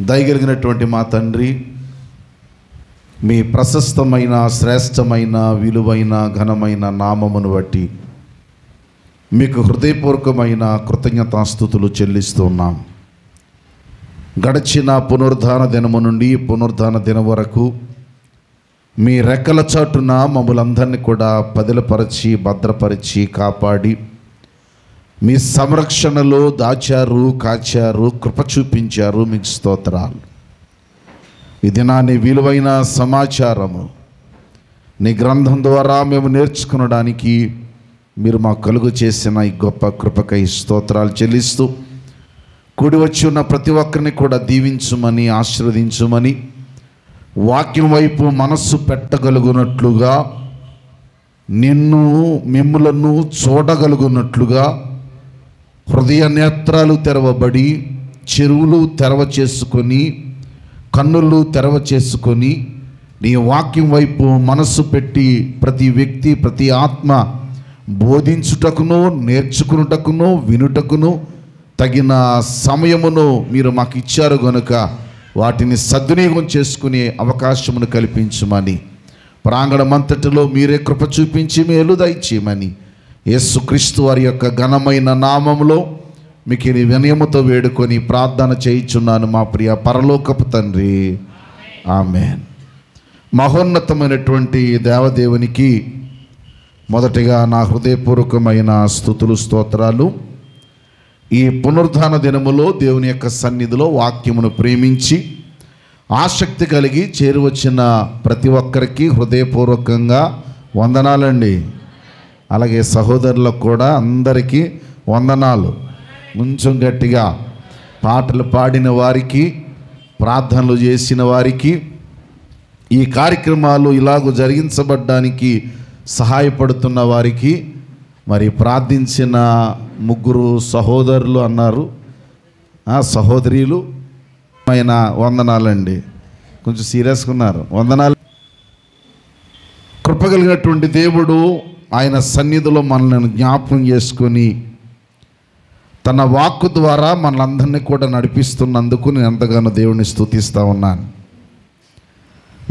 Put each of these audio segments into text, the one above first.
దయగలిగినటువంటి మా తండ్రి, మీ ప్రశస్తమైన, శ్రేష్టమైన, విలువైన, ఘనమైన నామమును బట్టి మీకు హృదయపూర్వకమైన కృతజ్ఞతాస్తుతులు చెల్లిస్తున్నాం. గడిచిన పునరుద్ధాన దినము నుండి పునరుద్ధాన దినం వరకు మీ రెక్కల చాటున మమ్మలందరినీ కూడా పదిలపరిచి, భద్రపరిచి, కాపాడి మీ సంరక్షణలో దాచారు, కాచారు, కృప చూపించారు. మీకు స్తోత్రాలు. ఈ దినాన్ని విలువైన సమాచారము నీ గ్రంథం ద్వారా మేము నేర్చుకునడానికి మీరు మాకు కలుగు చేసిన ఈ గొప్ప కృపకై స్తోత్రాలు చెల్లిస్తూ, కూడి వచ్చి ఉన్న ప్రతి ఒక్కరిని కూడా దీవించుమని, ఆశీర్వదించుమని, వాక్యం వైపు మనస్సు పెట్టగలుగునట్లుగా, మిమ్ములను చూడగలుగునట్లుగా హృదయ నేత్రాలు తెరవబడి, చెరువులు తెరవ చేసుకొని, కన్నులు తెరవ చేసుకొని నీ వాక్యం వైపు మనస్సు పెట్టి ప్రతి వ్యక్తి, ప్రతి ఆత్మ బోధించుటకును, నేర్చుకునుటకును, వినుటకును తగిన సమయమును మీరు మాకు ఇచ్చారు గనుక వాటిని సద్వినియోగం చేసుకునే అవకాశమును కల్పించమని, ప్రాంగణమంతటిలో మీరే కృప చూపించి మేలు దయచేయమని యేసుక్రీస్తు వారి యొక్క ఘనమైన నామములో మీకు ఈ వినయముతో వేడుకొని ప్రార్థన చేయుచున్నాను మా ప్రియ పరలోకపు తండ్రి, ఆమేన్. మహోన్నతమైనటువంటి దేవదేవునికి మొదటిగా నా హృదయపూర్వకమైన స్తుతులు, స్తోత్రాలు. ఈ పునరుద్ధాన దినములో దేవుని యొక్క సన్నిధిలో వాక్యమును ప్రేమించి ఆసక్తి కలిగి చేరువచ్చిన ప్రతి ఒక్కరికి హృదయపూర్వకంగా వందనాలండి. అలాగే సహోదరులకు కూడా అందరికీ వందనాలు. కొంచెం గట్టిగా పాటలు పాడిన వారికి, ప్రార్థనలు చేసిన వారికి, ఈ కార్యక్రమాలు ఇలాగూ జరిగించబడ్డానికి సహాయపడుతున్న వారికి, మరి ప్రార్థించిన ముగ్గురు సహోదరులు అన్నారు, సహోదరీలు ఆయన వందనాలండి. కొంచెం సీరియస్గా ఉన్నారు. వందనాలు. కృపగలిగినటువంటి దేవుడు ఆయన సన్నిధిలో మనల్ని జ్ఞాపకం చేసుకొని తన వాక్కు ద్వారా మనలందరినీ కూడా నడిపిస్తున్నందుకు నేను ఎంతగానో దేవుని స్తుతిస్తూ ఉన్నాను.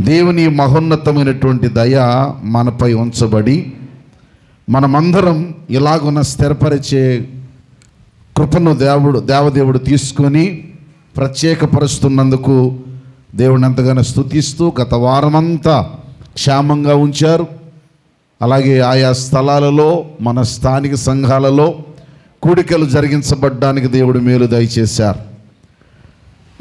దేవుని మహోన్నతమైనటువంటి దయ మనపై ఉంచబడి మనమందరం ఇలాగున్న స్థిరపరిచే కృపను దేవదేవుడు తీసుకొని ప్రత్యేకపరుస్తున్నందుకు దేవుని ఎంతగానో స్తుతిస్తూ గత వారమంతా క్షేమంగా ఉంచారు. అలాగే ఆయా స్థలాలలో, మన స్థానిక సంఘాలలో కూడికలు జరిగించబడ్డానికి దేవుడు మేలు దయచేశారు.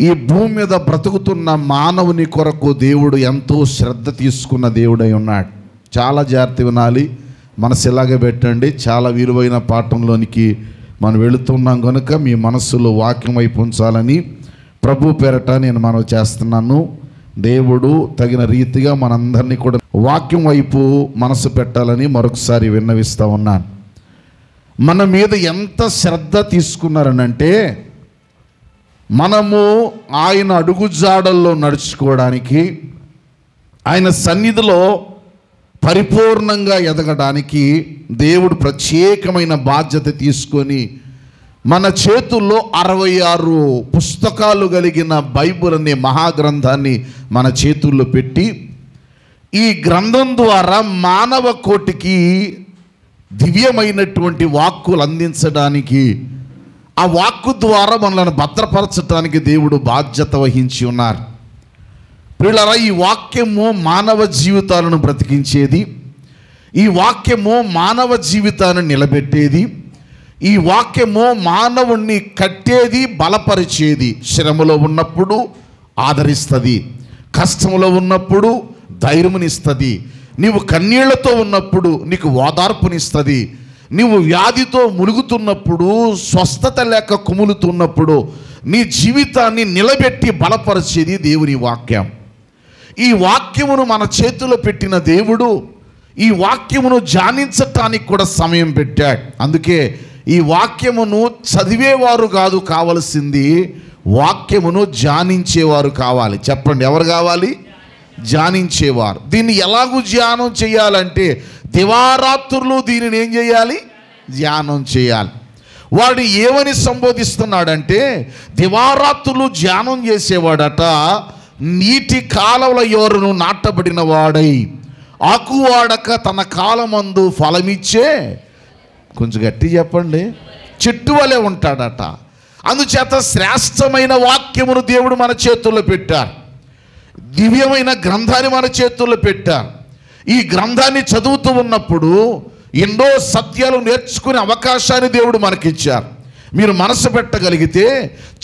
ఈ భూమి మీద బ్రతుకుతున్న మానవుని కొరకు దేవుడు ఎంతో శ్రద్ధ తీసుకున్న దేవుడై ఉన్నాడు. చాలా జాగ్రత్త వినాలి, మనసు ఇలాగే పెట్టండి. చాలా విలువైన పాఠంలోనికి మనం వెళుతున్నాం కనుక మీ మనస్సులో వాక్యం వైపు ఉంచాలని ప్రభు పేరట నేను మనవి చేస్తున్నాను. దేవుడు తగిన రీతిగా మనందరినీ కూడా వాక్యం వైపు మనసు పెట్టాలని మరొకసారి విన్నవిస్తూ ఉన్నాను. మన మీద ఎంత శ్రద్ధ తీసుకున్నారనంటే, మనము ఆయన అడుగుజాడల్లో నడుచుకోవడానికి, ఆయన సన్నిధిలో పరిపూర్ణంగా ఎదగడానికి దేవుడు ప్రత్యేకమైన బాధ్యత తీసుకొని మన చేతుల్లో 66 పుస్తకాలు కలిగిన బైబిల్ అనే మహాగ్రంథాన్ని మన చేతుల్లో పెట్టి, ఈ గ్రంథం ద్వారా మానవ కోటికి దివ్యమైనటువంటి వాక్కులు అందించడానికి, ఆ వాక్కు ద్వారా మనల్ని భద్రపరచడానికి దేవుడు బాధ్యత వహించి ఉన్నారు. ప్రియులారా, ఈ వాక్యము మానవ జీవితాలను బ్రతికించేది, ఈ వాక్యము మానవ జీవితాన్ని నిలబెట్టేది, ఈ వాక్యము మానవుణ్ణి కట్టేది, బలపరిచేది. శ్రమలో ఉన్నప్పుడు ఆదరిస్తుంది, కష్టంలో ఉన్నప్పుడు ధైర్యమునిస్తుంది, నీవు కన్నీళ్లతో ఉన్నప్పుడు నీకు ఓదార్పునిస్తుంది, నీవు వ్యాధితో మునుగుతున్నప్పుడు, స్వస్థత లేక కుములుతున్నప్పుడు నీ జీవితాన్ని నిలబెట్టి బలపరిచేది దేవుని వాక్యం. ఈ వాక్యమును మన చేతిలో పెట్టిన దేవుడు ఈ వాక్యమును ధ్యానించటానికి కూడా సమయం పెట్టాడు. అందుకే ఈ వాక్యమును చదివేవారు కాదు కావలసింది, వాక్యమును ధ్యానించేవారు కావాలి. చెప్పండి, ఎవరు కావాలి? ధ్యానించేవారు. దీన్ని ఎలాగూ ధ్యానం చేయాలంటే దివారాత్రులు దీనిని ఏం చేయాలి? ధ్యానం చేయాలి. వాడు ఏమని సంబోధిస్తున్నాడంటే, దివారాత్రులు ధ్యానం చేసేవాడట, నీటి కాలవల యోరును నాటబడిన వాడై ఆకువాడక తన కాలమందు ఫలమిచ్చే, కొంచెం గట్టి చెప్పండి, చెట్టు వలె ఉంటాడట. అందుచేత శ్రేష్టమైన వాక్యమును దేవుడు మన చేతుల్లో పెట్టారు, దివ్యమైన గ్రంథాన్ని మన చేతుల్లో పెట్టారు. ఈ గ్రంథాన్ని చదువుతూ ఉన్నప్పుడు ఎన్నో సత్యాలు నేర్చుకునే అవకాశాన్ని దేవుడు మనకిచ్చారు. మీరు మనసు పెట్టగలిగితే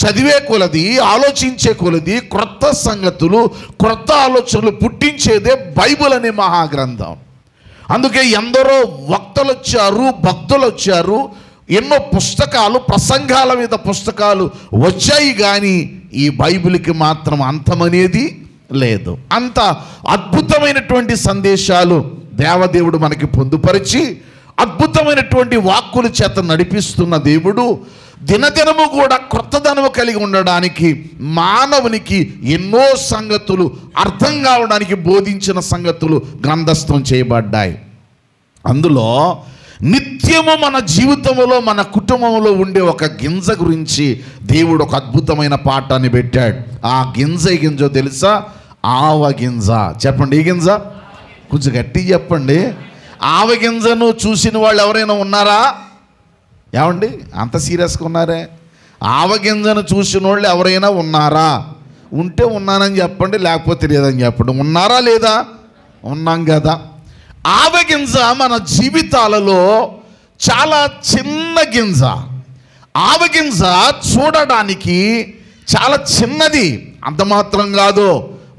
చదివే కొలది, ఆలోచించే కొలది క్రొత్త సంగతులు, క్రొత్త ఆలోచనలు పుట్టించేదే బైబిల్ అనే మహాగ్రంథం. అందుకే ఎందరో వక్తలు వచ్చారు, భక్తులు వచ్చారు, ఎన్నో పుస్తకాలు, ప్రసంగాల మీద పుస్తకాలు వచ్చాయి, కానీ ఈ బైబిల్కి మాత్రం అంతమనేది లేదు. అంత అద్భుతమైనటువంటి సందేశాలు దేవదేవుడు మనకి పొందుపరిచి అద్భుతమైనటువంటి వాక్కుల చేత నడిపిస్తున్న దేవుడు దినదినము కూడా క్రొత్తదనము కలిగి ఉండడానికి, మానవునికి ఎన్నో సంగతులు అర్థం కావడానికి బోధించిన సంగతులు గ్రంథస్థం చేయబడ్డాయి. అందులో నిత్యము మన జీవితంలో, మన కుటుంబంలో ఉండే ఒక గింజ గురించి దేవుడు ఒక అద్భుతమైన పాఠాన్ని పెట్టాడు. ఆ గింజో తెలుసా? ఆవగింజ. చెప్పండి, ఈ గింజ కొంచెం గట్టి చెప్పండి. ఆవగింజను చూసిన వాళ్ళు ఎవరైనా ఉన్నారా? ఏమండి, అంత సీరియస్గా ఉన్నారే? ఆవగింజను చూసిన వాళ్ళు ఎవరైనా ఉన్నారా? ఉంటే ఉన్నానని చెప్పండి, లేకపోతే లేదని చెప్పండి. ఉన్నారా లేదా? ఉన్నాం కదా. ఆవగింజ మన జీవితాలలో చాలా చిన్న గింజ. ఆవగింజ చూడడానికి చాలా చిన్నది, అంత మాత్రం కాదు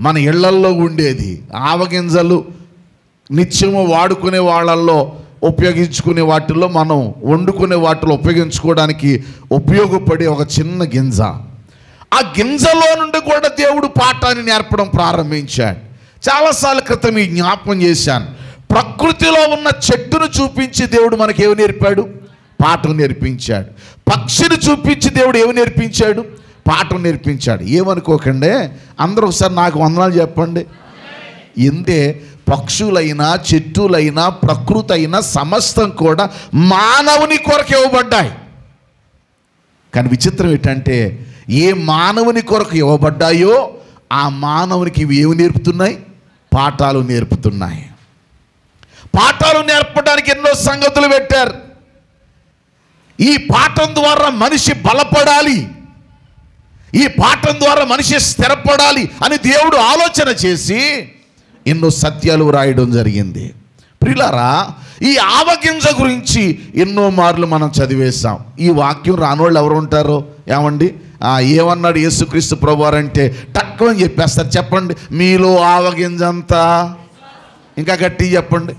మన ఇళ్లల్లో ఉండేది. ఆవగింజలు నిత్యము వాడుకునే వాళ్ళల్లో, ఉపయోగించుకునే వాటిల్లో, మనం వండుకునే వాటిలో ఉపయోగించుకోవడానికి ఉపయోగపడే ఒక చిన్న గింజ. ఆ గింజలో నుండి కూడా దేవుడు పాఠాన్ని నేర్పడం ప్రారంభించాడు. చాలాసార్లు క్రితం ఈ జ్ఞాపకం చేశాను. ప్రకృతిలో ఉన్న చెట్టును చూపించి దేవుడు మనకి ఏమి నేర్పాడు? పాఠం నేర్పించాడు. పక్షిని చూపించి దేవుడు ఏమి నేర్పించాడు? పాఠం నేర్పించాడు. ఏమనుకోకండి, అందరూ ఒకసారి నాకు వందనాలు చెప్పండి. ఎంతే పక్షులైనా, చెట్టులైనా, ప్రకృతి అయినా సమస్తం కూడా మానవుని కొరకు ఇవ్వబడ్డాయి. కానీ విచిత్రం ఏంటంటే, ఏ మానవుని కొరకు ఇవ్వబడ్డాయో ఆ మానవునికి ఇవి ఏమి నేర్పుతున్నాయి? పాఠాలు నేర్పుతున్నాయి. పాఠాలు నేర్పడానికి ఎన్నో సంగతులు పెట్టారు. ఈ పాఠం ద్వారా మనిషి బలపడాలి, ఈ పాఠం ద్వారా మనిషి స్థిరపడాలి అని దేవుడు ఆలోచన చేసి ఎన్నో సత్యాలు రాయడం జరిగింది. ప్రియులారా, ఈ ఆవగింజ గురించి ఎన్నో మార్లు మనం చదివేశాం. ఈ వాక్యం రానోళ్ళు ఎవరు ఉంటారో? ఏమండి, ఏమన్నాడు యేసుక్రీస్తు ప్రభువారు అంటే తక్కువ అని చెప్పేస్తారు. చెప్పండి, మీలో ఆవగింజంతా, ఇంకా గట్టి చెప్పండి,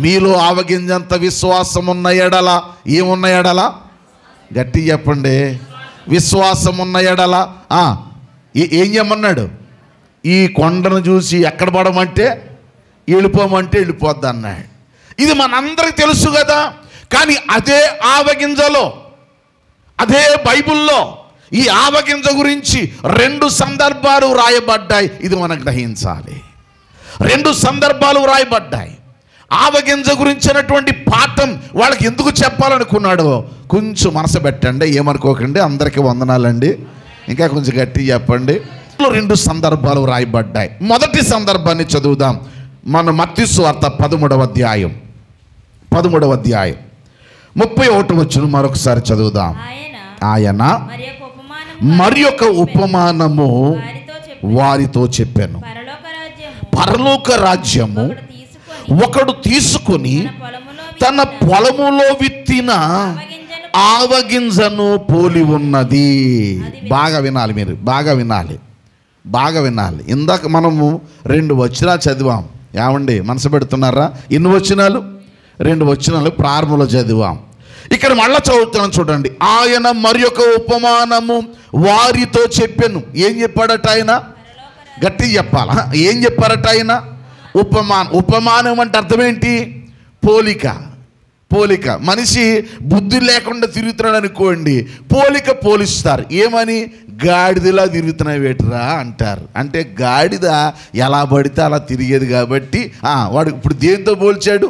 మీలో ఆవగింజంత విశ్వాసం ఉన్న ఎడల, ఏమున్న ఎడల? గట్టి చెప్పండి, విశ్వాసం ఉన్న ఎడల ఏం చేయమన్నాడు? ఈ కొండను చూసి ఎక్కడ పడమంటే వెళ్ళిపోమంటే వెళ్ళిపోద్ది అన్నాడు. ఇది మనందరికి తెలుసు కదా. కానీ అదే ఆవగింజలో, అదే బైబిల్లో ఈ ఆవగింజ గురించి 2 సందర్భాలు రాయబడ్డాయి. ఇది మనం గ్రహించాలి. 2 సందర్భాలు రాయబడ్డాయి. ఆవగింజ గురించినటువంటి పాఠం వాళ్ళకి ఎందుకు చెప్పాలనుకున్నాడో కొంచెం మనసు పెట్టండి, ఏమనుకోకండి. అందరికీ వందనాలండి. ఇంకా కొంచెం గట్టి చెప్పండి. 2 సందర్భాలు రాయబడ్డాయి. మొదటి సందర్భాన్ని చదువుదాం. మన మత్తయి సువార్త 13వ అధ్యాయం 31 వచనం మరొకసారి చదువుదాం. ఆయన మరి ఒక ఉపమానము వారితో చెప్పాను. పరలోక రాజ్యము ఒకడు తీసుకొని తన పొలములో విత్తిన ఆవగింజను పోలి ఉన్నది. బాగా వినాలి, మీరు బాగా వినాలి, బాగా వినాలి. ఇందాక మనము 2 వచనాలు చదివాం. ఏమండి, మనసు పెడుతున్నారా? ఎన్ని వచనాలు? 2 వచనాలు ప్రారంభంలో చదివాం. ఇక్కడ మళ్ళా చదువుతున్నాం చూడండి. ఆయన మరి ఒక ఉపమానము వారితో చెప్పాను. ఏం చెప్పాడట ఆయన? గట్టి చెప్పాలా? ఏం చెప్పారట ఆయన? ఉపమానం. ఉపమానం అంటే అర్థం ఏంటి? పోలిక. పోలిక. మనిషి బుద్ధి లేకుండా తిరుగుతున్నాడు అనుకోండి, పోలిక పోలిస్తారు. ఏమని? గాడిదలా తిరుగుతున్నాయి వేటరా అంటారు. అంటే గాడిద ఎలా పడితే అలా తిరిగేది కాబట్టి వాడు ఇప్పుడు దేనితో పోల్చాడు?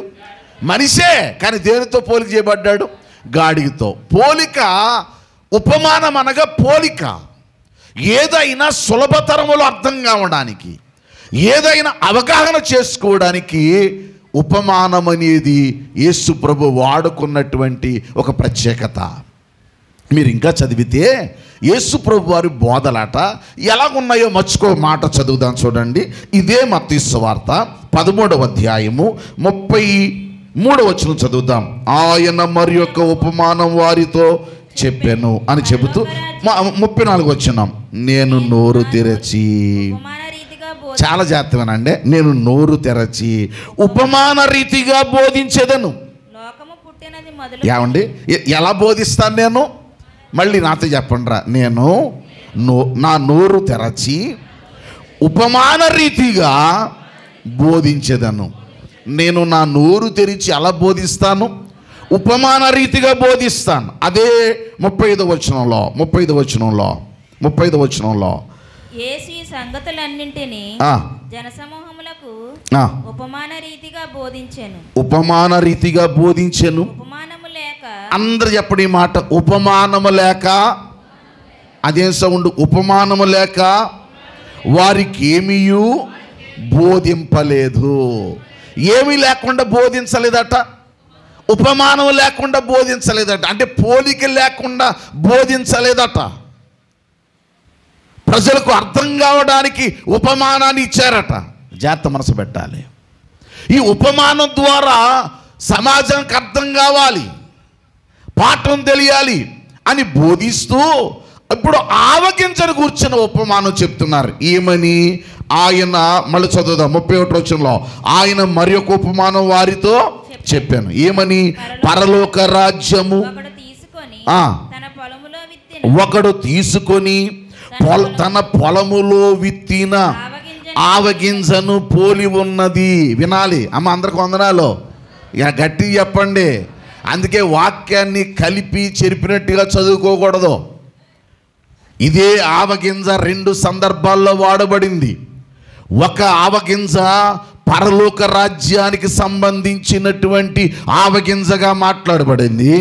మనిషే, కానీ దేనితో పోలిక చేయబడ్డాడు? గాడితో. పోలిక, ఉపమానం అనగా పోలిక. ఏదైనా సులభతరములో అర్థం కావడానికి, ఏదైనా అవగాహన చేసుకోవడానికి ఉపమానం అనేది యేసు ప్రభు వాడుకున్నటువంటి ఒక ప్రత్యేకత. మీరు ఇంకా చదివితే యేసు ప్రభు వారి బోధలాట ఎలాగున్నాయో మర్చుకో మాట చదువుదాం చూడండి. ఇదే మత్తయి సువార్త 13వ అధ్యాయము 33వ వచనం చదువుదాం. ఆయన మరి యొక్క ఉపమానం వారితో చెప్పాను అని చెబుతూ 34వ వచనం, నేను నోరు తెరచి, చాలా జాగ్రత్తగానండి, నేను నోరు తెరచి ఉపమాన రీతిగా బోధించేదను. ఏమండి, ఎలా బోధిస్తాను నేను? మళ్ళీ నాతో చెప్పండి రా. నేను నా నోరు తెరచి ఉపమాన రీతిగా బోధించేదను. నేను నా నోరు తెరిచి ఎలా బోధిస్తాను? ఉపమాన రీతిగా బోధిస్తాను. అదే 35వ వచనంలో యేసు ఈ సంగతులన్నింటినీ జనసమూహములకు ఉపమాన రీతిగా బోధించెను. ఉపమానము లేక, అందరు చెప్పండి మాట, ఉపమానము లేక. అదేం సౌండ్? ఉపమానము లేక వారికి ఏమీయు బోధింపలేదు. ఏమీ లేకుండా బోధించలేదట, ఉపమానం లేకుండా బోధించలేదట, అంటే పోలిక లేకుండా బోధించలేదట. ప్రజలకు అర్థం కావడానికి ఉపమానాన్ని ఇచ్చారట. జాగ్రత్త మనసు పెట్టాలి. ఈ ఉపమానం ద్వారా సమాజానికి అర్థం కావాలి, పాఠం తెలియాలి అని బోధిస్తూ ఇప్పుడు ఆవగింజను కూర్చున్న ఉపమానం చెప్తున్నారు. ఏమని? ఆయన, మళ్ళీ చదువుదాం 31వ వచనంలో, ఆయన మరి ఒక ఉపమానం వారితో చెప్పాను. ఏమని? పరలోక రాజ్యము ఒకడు తీసుకొని తన పొలములో విత్తిన ఆవగింజను పోలి ఉన్నది. వినాలి అమ్మ, అందరికి వందనాలు. ఇక గట్టి చెప్పండి. అందుకే వాక్యాన్ని కలిపి చెరిపినట్టుగా చదువుకోకూడదు. ఇదే ఆవగింజ 2 సందర్భాల్లో వాడబడింది. ఒక ఆవగింజ పరలోక రాజ్యానికి సంబంధించినటువంటి ఆవగింజగా మాట్లాడబడింది.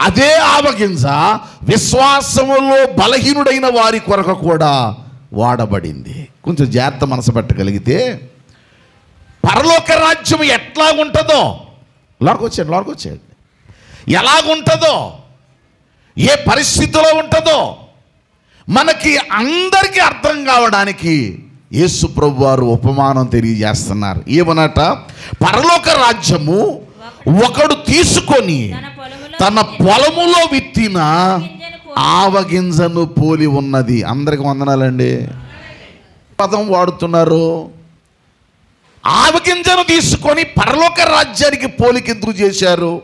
అదే ఆవగింజ విశ్వాసములో బలహీనుడైన వారి కొరకు కూడా వాడబడింది. కొంచెం జాగ్రత్త మనసు పెట్టగలిగితే పరలోక రాజ్యం ఎట్లా ఉంటుందో, లోకొచ్చేయండి, ఎలాగుంటుందో, ఏ పరిస్థితిలో ఉంటుందో మనకి అందరికీ అర్థం కావడానికి యేసు ప్రభు వారు ఉపమానం తెలియజేస్తున్నారు. ఏమనట? పరలోక రాజ్యము ఒకడు తీసుకొని తన పొలములో విత్తిన ఆవగింజను పోలి ఉన్నది. అందరికి వందనాలండి. పదం వాడుతున్నారు. ఆవగింజను తీసుకొని పరలోక రాజ్యానికి పోలిక ఎందుకు చేశారు?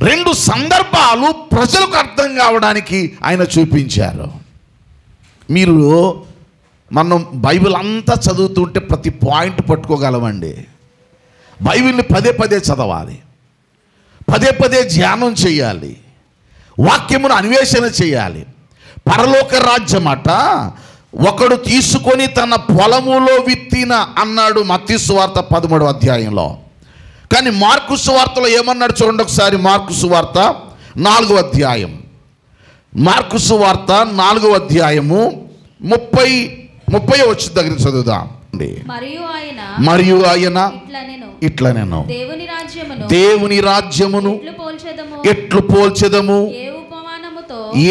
2 సందర్భాలు ప్రజలకు అర్థం కావడానికి ఆయన చూపించారు. మీరు మనం బైబిల్ అంతా చదువుతుంటే ప్రతి పాయింట్ పట్టుకోగలమండి. బైబిల్ని పదే చదవాలి, పదే ధ్యానం చేయాలి, వాక్యమును అన్వేషణ చేయాలి. పరలోక రాజ్యమట ఒకడు తీసుకొని తన పొలములో విత్తిన అన్నాడు మత్తయి సువార్త 13వ అధ్యాయంలో. కానీ మార్కు సువార్తలో ఏమన్నాడు చూడండి ఒకసారి. మార్కు సువార్త 4వ అధ్యాయం, మార్కు సువార్త 4వ అధ్యాయము 30వ వచనం దగ్గర చదువుదాం. మరియు ఆయన ఇట్లా నేను దేవుని రాజ్యమును ఎట్లు పోల్చెదము,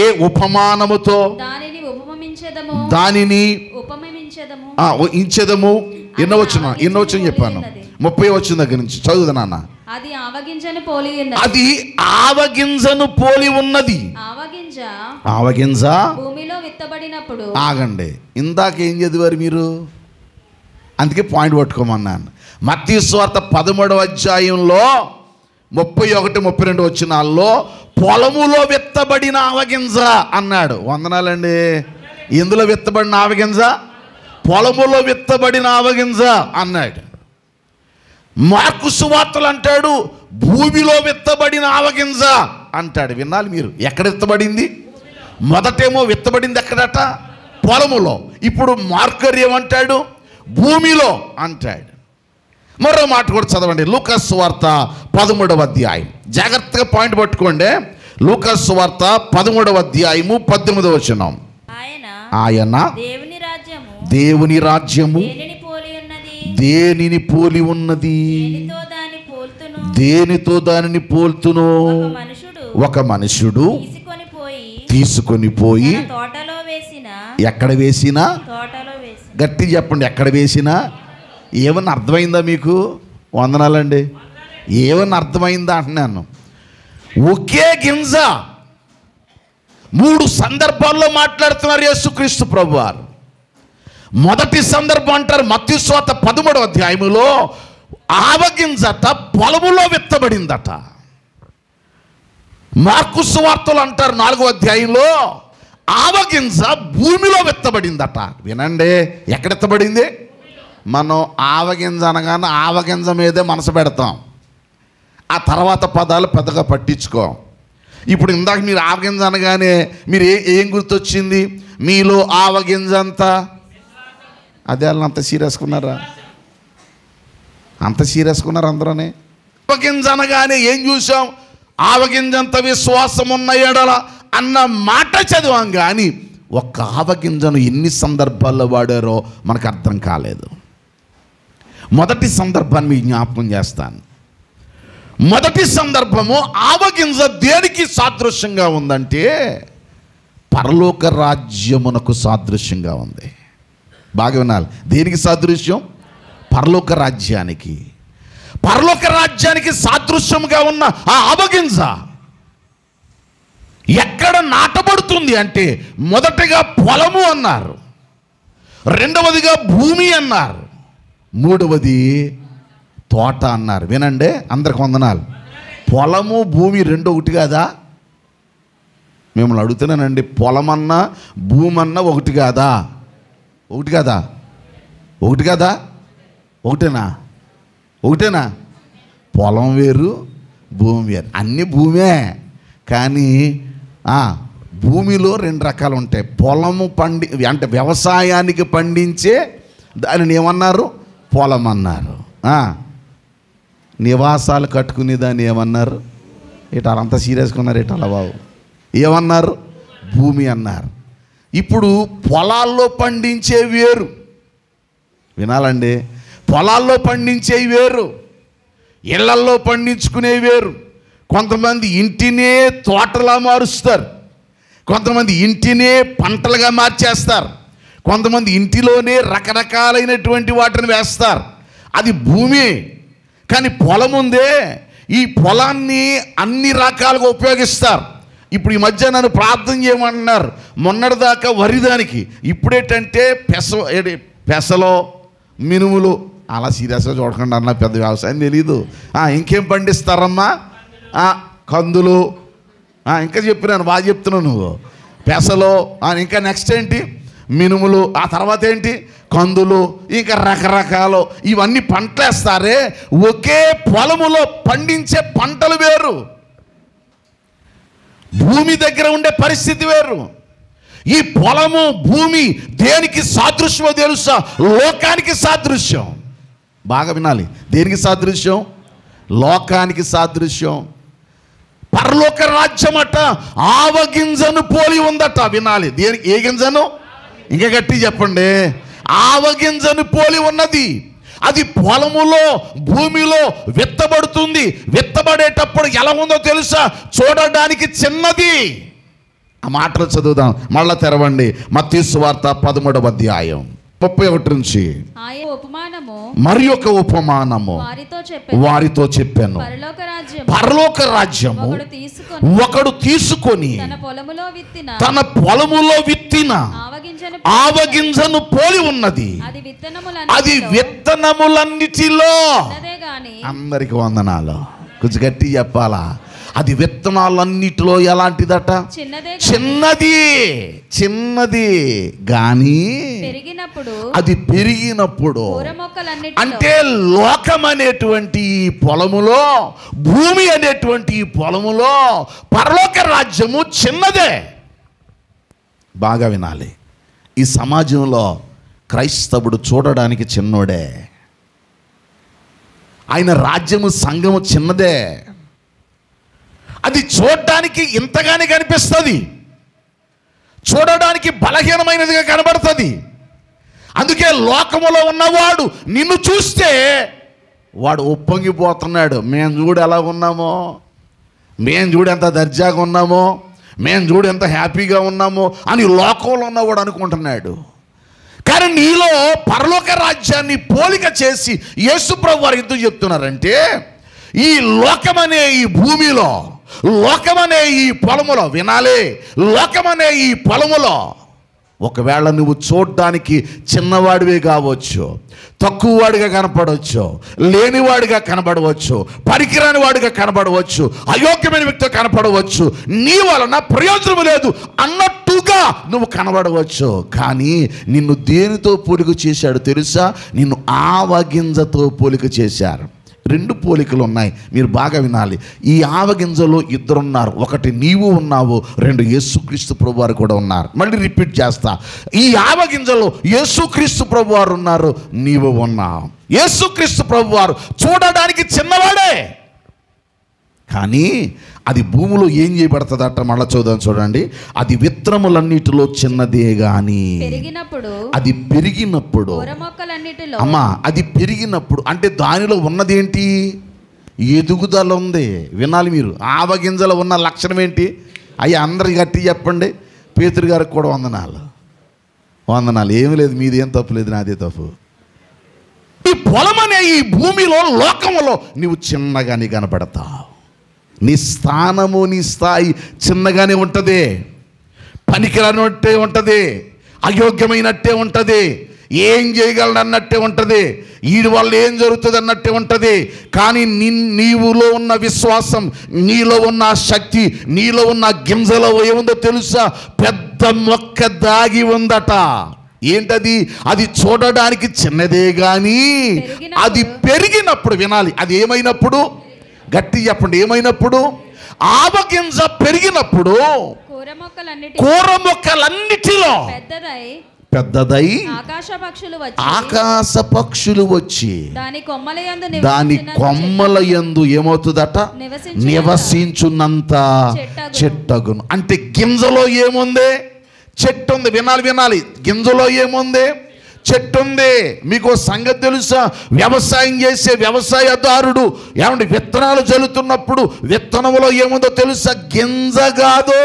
ఏ ఉపమానముతో దానిని ఇంచెదము. ఎన్నో వచ్చిన చెప్పాను. 30వ వచనం దగ్గర నుంచి చదువుదా నాన్న. అది ఆవగింజను పోలి ఉన్నది. ఆవగింజ భూమిలో విత్తబడినప్పుడు. ఆగండి, ఇందాక ఏం చదివారు మీరు? అందుకే పాయింట్ పట్టుకోమన్నాను. మత్తయి సువార్త 13వ అధ్యాయంలో 31, 32 వచనాల్లో పొలములో విత్తబడిన ఆవగింజ అన్నాడు. వందనాలండి. ఎందులో విత్తబడిన ఆవగింజ? పొలములో విత్తబడిన ఆవగింజ అన్నాడు. మార్కు సువార్తలు అంటాడు భూమిలో విత్తబడిన ఆవగింజ అంటాడు. వినాలి మీరు. ఎక్కడ విత్తబడింది? మొదటేమో విత్తబడింది ఎక్కడట? పొలములో. ఇప్పుడు మార్కర్ ఏమంటాడు? భూమిలో అంటాడు. మరో మాట కూడా చదవండి, లూకా సువార్త 13వ అధ్యాయం. జాగ్రత్తగా పాయింట్ పట్టుకోండి. లూకా సువార్త 13వ అధ్యాయము 18వ వచనం. ఆయన దేవుని రాజ్యము దేనిని పోలి ఉన్నది, దేనితో దానిని పోల్తును. ఒక మనుషుడు తీసుకొని పోయి ఎక్కడ వేసినా, గట్టి చెప్పండి, ఎక్కడ వేసినా. ఏమన్నా అర్థమైందా మీకు? వందనాలండి. ఏమన్నా అర్థమైందా అంటున్నాను. ఒకే గింజ 3 సందర్భాల్లో మాట్లాడుతున్నారు యేసుక్రీస్తు ప్రభువారు. మొదటి సందర్భం అంటారు మత్తయి సువార్త 13వ అధ్యాయములో, ఆవగింజట పొలములో విత్తబడిందట. మార్కు సువార్తలు అంటారు 4వ అధ్యాయంలో, ఆవగింజ భూమిలో విత్తబడిందట. వినండి, ఎక్కడ విత్తబడింది? మనం ఆవగింజ అనగానే ఆవగింజ మీదే మనసు పెడతాం, ఆ తర్వాత పదాలు పెద్దగా పట్టించుకోం. ఇప్పుడు ఇందాక మీరు ఆవగింజ అనగానే మీరు ఏం గుర్తొచ్చింది? మీలో ఆవగింజ అంతా, అదే వాళ్ళు అంత సీరియస్కున్నారా? అంత సీరియస్కున్నారు అందరూనే. ఆవగింజ అనగానే ఏం చూసాం? ఆవగింజంత విశ్వాసం ఉన్న ఎడల అన్న మాట చదివాం, కానీ ఒక్క ఆవగింజను ఎన్ని సందర్భాల్లో వాడారో మనకు అర్థం కాలేదు. మొదటి సందర్భాన్ని మీకు జ్ఞాపకం చేస్తాను. మొదటి సందర్భము ఆవగింజ దేనికి సాదృశ్యంగా ఉందంటే పరలోక రాజ్యమునకు సాదృశ్యంగా ఉంది. బాగా వినాలి. దేనికి సాదృశ్యం? పరలోక రాజ్యానికి. పరలోక రాజ్యానికి సాదృశ్యంగా ఉన్న ఆ ఆవగింజ ఎక్కడ నాటబడుతుంది అంటే, మొదటగా పొలము అన్నారు, రెండవదిగా భూమి అన్నారు, మూడవది తోట అన్నారు. వినండి, అందరికి వందనాలు. పొలము భూమి రెండు ఒకటి కాదా? మిమ్మల్ని అడుగుతున్నానండి, పొలమన్నా భూమి అన్నా ఒకటి కాదా? ఒకటి కాదా? ఒకటి కాదా? ఒకటేనా? ఒకటేనా? పొలం వేరు, భూమి వేరు. అన్నీ భూమే, కానీ భూమిలో 2 రకాలు ఉంటాయి. పొలము అంటే వ్యవసాయానికి పండించే దానిని ఏమన్నారు? పొలం అన్నారు. నివాసాలు కట్టుకునే దాన్ని ఏమన్నారు? ఇటు అంతా సీరియస్గా ఉన్నారు, ఇటు అలా బాబు ఏమన్నారు? భూమి అన్నారు. ఇప్పుడు పొలాల్లో పండించే వేరు, వినాలండి, పొలాల్లో పండించేవి వేరు, ఇళ్లల్లో పండించుకునే వేరు. కొంతమంది ఇంటినే తోటలా మారుస్తారు, కొంతమంది ఇంటినే పంటలుగా మార్చేస్తారు, కొంతమంది ఇంటిలోనే రకరకాలైనటువంటి వాటిని వేస్తారు. అది భూమి. కానీ పొలం ఉందే, ఈ పొలాన్ని అన్ని రకాలుగా ఉపయోగిస్తారు. ఇప్పుడు ఈ మధ్య నన్ను ప్రార్థన చేయమన్నారు, మొన్నటిదాకా వరిదానికి, ఇప్పుడేంటంటే పెసలో మినుములు. అలా సీరియస్గా చూడకుండా అన్న, పెద్ద వ్యవసాయం తెలీదు. ఇంకేం పండిస్తారమ్మా? కందులు. ఇంకా చెప్పినాను, బాగా చెప్తున్నావు నువ్వు. పెసలో, ఇంకా నెక్స్ట్ ఏంటి? మినుములు. ఆ తర్వాత ఏంటి? కందులు. ఇంకా రకరకాలు ఇవన్నీ పంటలేస్తారే. ఒకే పొలములో పండించే పంటలు వేరు, భూమి దగ్గర ఉండే పరిస్థితి వేరు. ఈ పొలము భూమి దేనికి సాదృశ్యమో తెలుసా? లోకానికి సాదృశ్యం. బాగా వినాలి. దేనికి సాదృశ్యం? లోకానికి సాదృశ్యం. పరలోక రాజ్యం అట ఆవగింజను పోలి ఉందట. వినాలి. దేనికి? ఏ గింజను? ఇంకా గట్టి చెప్పండి. ఆవగింజను పోలి ఉన్నది. అది పొలములో భూమిలో విత్తబడుతుంది. విత్తబడేటప్పుడు ఎలా ఉందో తెలుసా? చూడడానికి చిన్నది. ఆ మాటలు చదువుదాం. మళ్ళా తెరవండి. మత్తయి సువార్త 13వ అధ్యాయం 31 నుంచి. మరి ఒక ఉపమానము వారితో చెప్పాను. పరలోక రాజ్యము ఒకడు తీసుకొని తన పొలములో విత్తిన ఆవగింజను పోలి ఉన్నది. అది విత్తనములన్నిటిలో, అందరికి వందనాలు, కొంచెం గట్టి చెప్పాలా, అది విత్తనాలన్నిటిలో ఎలాంటిదట? చిన్నది. చిన్నది కానీ అది పెరిగినప్పుడు, అంటే లోకం అనేటువంటి పొలములో, భూమి అనేటువంటి పొలములో పరలోక రాజ్యము చిన్నదే. బాగా వినాలి. ఈ సమాజంలో క్రైస్తవుడు చూడడానికి చిన్నోడే. ఆయన రాజ్యము సంఘము చిన్నదే. అది చూడడానికి ఇంతగానే కనిపిస్తుంది, చూడడానికి బలహీనమైనదిగా కనబడుతుంది. అందుకే లోకములో ఉన్నవాడు నిన్ను చూస్తే వాడు ఉప్పొంగిపోతున్నాడు. మేము చూడు ఎలా ఉన్నామో, మేము చూడు ఎంత దర్జాగా ఉన్నామో, మేము చూడు ఎంత హ్యాపీగా ఉన్నామో అని లోకంలో ఉన్నవాడు అనుకుంటున్నాడు. కానీ నీలో పరలోక రాజ్యాన్ని పోలిక చేసి యేసుప్రభు వారు ఎందుకు చెప్తున్నారంటే, ఈ లోకమనే ఈ భూమిలో, లోకమనే ఈ పొలములో, వినాలే, లోకమనే ఈ పొలములో ఒకవేళ నువ్వు చూడ్డానికి చిన్నవాడివే కావచ్చు, తక్కువవాడిగా కనపడవచ్చు, లేనివాడిగా కనబడవచ్చు, పనికిరాని వాడిగా కనబడవచ్చు, అయోగ్యమైన వ్యక్తిగా కనపడవచ్చు, నీ వలన ప్రయోజనం లేదు అన్నట్టుగా నువ్వు కనబడవచ్చు. కానీ నిన్ను దేనితో పోలిక చేశాడు తెలుసా? నిన్ను ఆవగింజతో పోలిక చేశారు. రెండు పోలికలు ఉన్నాయి, మీరు బాగా వినాలి. ఈ ఆవగింజలో ఇద్దరున్నారు, ఒకటి నీవు ఉన్నావు, రెండు యేసుక్రీస్తు ప్రభువారు కూడా ఉన్నారు. మళ్ళీ రిపీట్ చేస్తా, ఈ ఆవగింజలో యేసుక్రీస్తు ప్రభువారు ఉన్నారు, నీవు ఉన్నావు. యేసుక్రీస్తు ప్రభువారు చూడడానికి చిన్నవాడే, కానీ అది భూమిలో ఏం చేయబడుతుందట? మళ్ళా చూద్దాం, చూడండి. అది విత్తనములన్నిటిలో చిన్నదే గాని అది పెరిగినప్పుడు, అమ్మా అది పెరిగినప్పుడు అంటే దానిలో ఉన్నదేంటి? ఎదుగుదల ఉంది. వినాలి మీరు, ఆవగింజలో ఉన్న లక్షణం ఏంటి? అయ్యి అందరు గట్టి చెప్పండి. పేతురు గారికి కూడా వందనాలు, వందనాలు. ఏమి లేదు, మీది ఏం తప్పు లేదు, నాదే తప్పు. ఈ పొలం అనే ఈ భూమిలో, లోకంలో నువ్వు చిన్నగానే కనపడతావు. నీ స్థానము, నీ స్థాయి చిన్నగానే ఉంటుంది, పనికిరానట్టే ఉంటుంది, అయోగ్యమైనట్టే ఉంటుంది, ఏం చేయగలను అన్నట్టే ఉంటుంది, వీడి వల్ల ఏం జరుగుతుంది అన్నట్టే ఉంటుంది. కానీ నీవులో ఉన్న విశ్వాసం, నీలో ఉన్న శక్తి, నీలో ఉన్న గింజలో ఏముందో తెలుసా? పెద్ద మొక్క దాగి ఉందట. ఏంటది? అది చూడడానికి చిన్నదే కానీ అది పెరిగినప్పుడు, వినాలి, అది ఏమైనప్పుడు? గట్టి చెప్పండి, ఏమైనప్పుడు? ఆవగింజ పెరిగినప్పుడు కూర మొక్కలన్నిటిలో పెద్దదై ఆకాశ పక్షులు వచ్చి దాని కొమ్మల యందు ఏమవుతుందట? నివసించున్నంత చెట్టగును. అంటే గింజలో ఏముంది? చెట్టు ఉంది. వినాలి, వినాలి, గింజలో ఏముంది? చెట్టు ఉంది. మీకు సంగతి తెలుసా? వ్యవసాయం చేసే వ్యవసాయదారుడు ఏమంటే విత్తనాలు చల్లుతున్నప్పుడు విత్తనంలో ఏముందో తెలుసా? గింజ కాదు,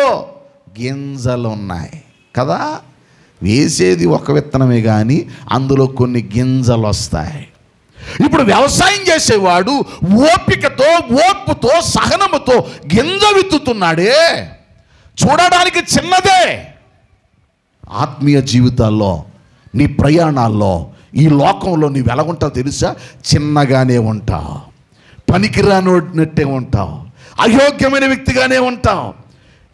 గింజలు ఉన్నాయి కదా. వేసేది ఒక విత్తనమే కానీ అందులో కొన్ని గింజలు వస్తాయి. ఇప్పుడు వ్యవసాయం చేసేవాడు ఓపికతో, ఓర్పుతో, సహనముతో గింజ విత్తుతున్నాడే, చూడడానికి చిన్నదే. ఆత్మీయ జీవితాల్లో, నీ ప్రయాణాల్లో, ఈ లోకంలో నీవు ఎలాగుంటావు తెలుసా? చిన్నగానే ఉంటావు, పనికిరానట్టే ఉంటావు, అయోగ్యమైన వ్యక్తిగానే ఉంటావు.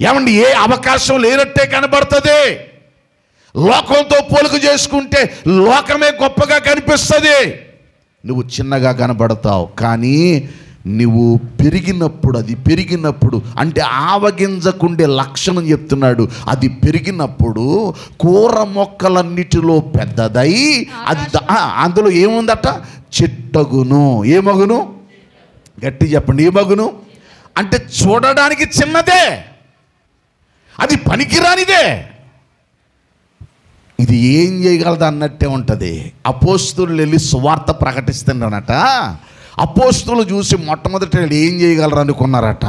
ఏమండి, ఏ అవకాశం లేనట్టే కనబడుతుంది. లోకంతో పోలిక చేసుకుంటే లోకమే గొప్పగా కనిపిస్తుంది, నువ్వు చిన్నగా కనబడతావు. కానీ నువ్వు పెరిగినప్పుడు, అది పెరిగినప్పుడు అంటే ఆవగింజకుండే లక్షణం చెప్తున్నాడు. అది పెరిగినప్పుడు కూర మొక్కలన్నిటిలో పెద్దదై అది అందులో ఏముందట? చెట్టగును. ఏమగును? గట్టి చెప్పండి, ఏమగును? అంటే చూడడానికి చిన్నదే, అది పనికిరానిదే, ఇది ఏం చేయగలదు అన్నట్టే ఉంటుంది. అపోస్తులు వెళ్ళి సువార్త ప్రకటిస్తున్నారట. అపోస్తులు చూసి మొట్టమొదటి ఏం చేయగలరు అనుకున్నారట.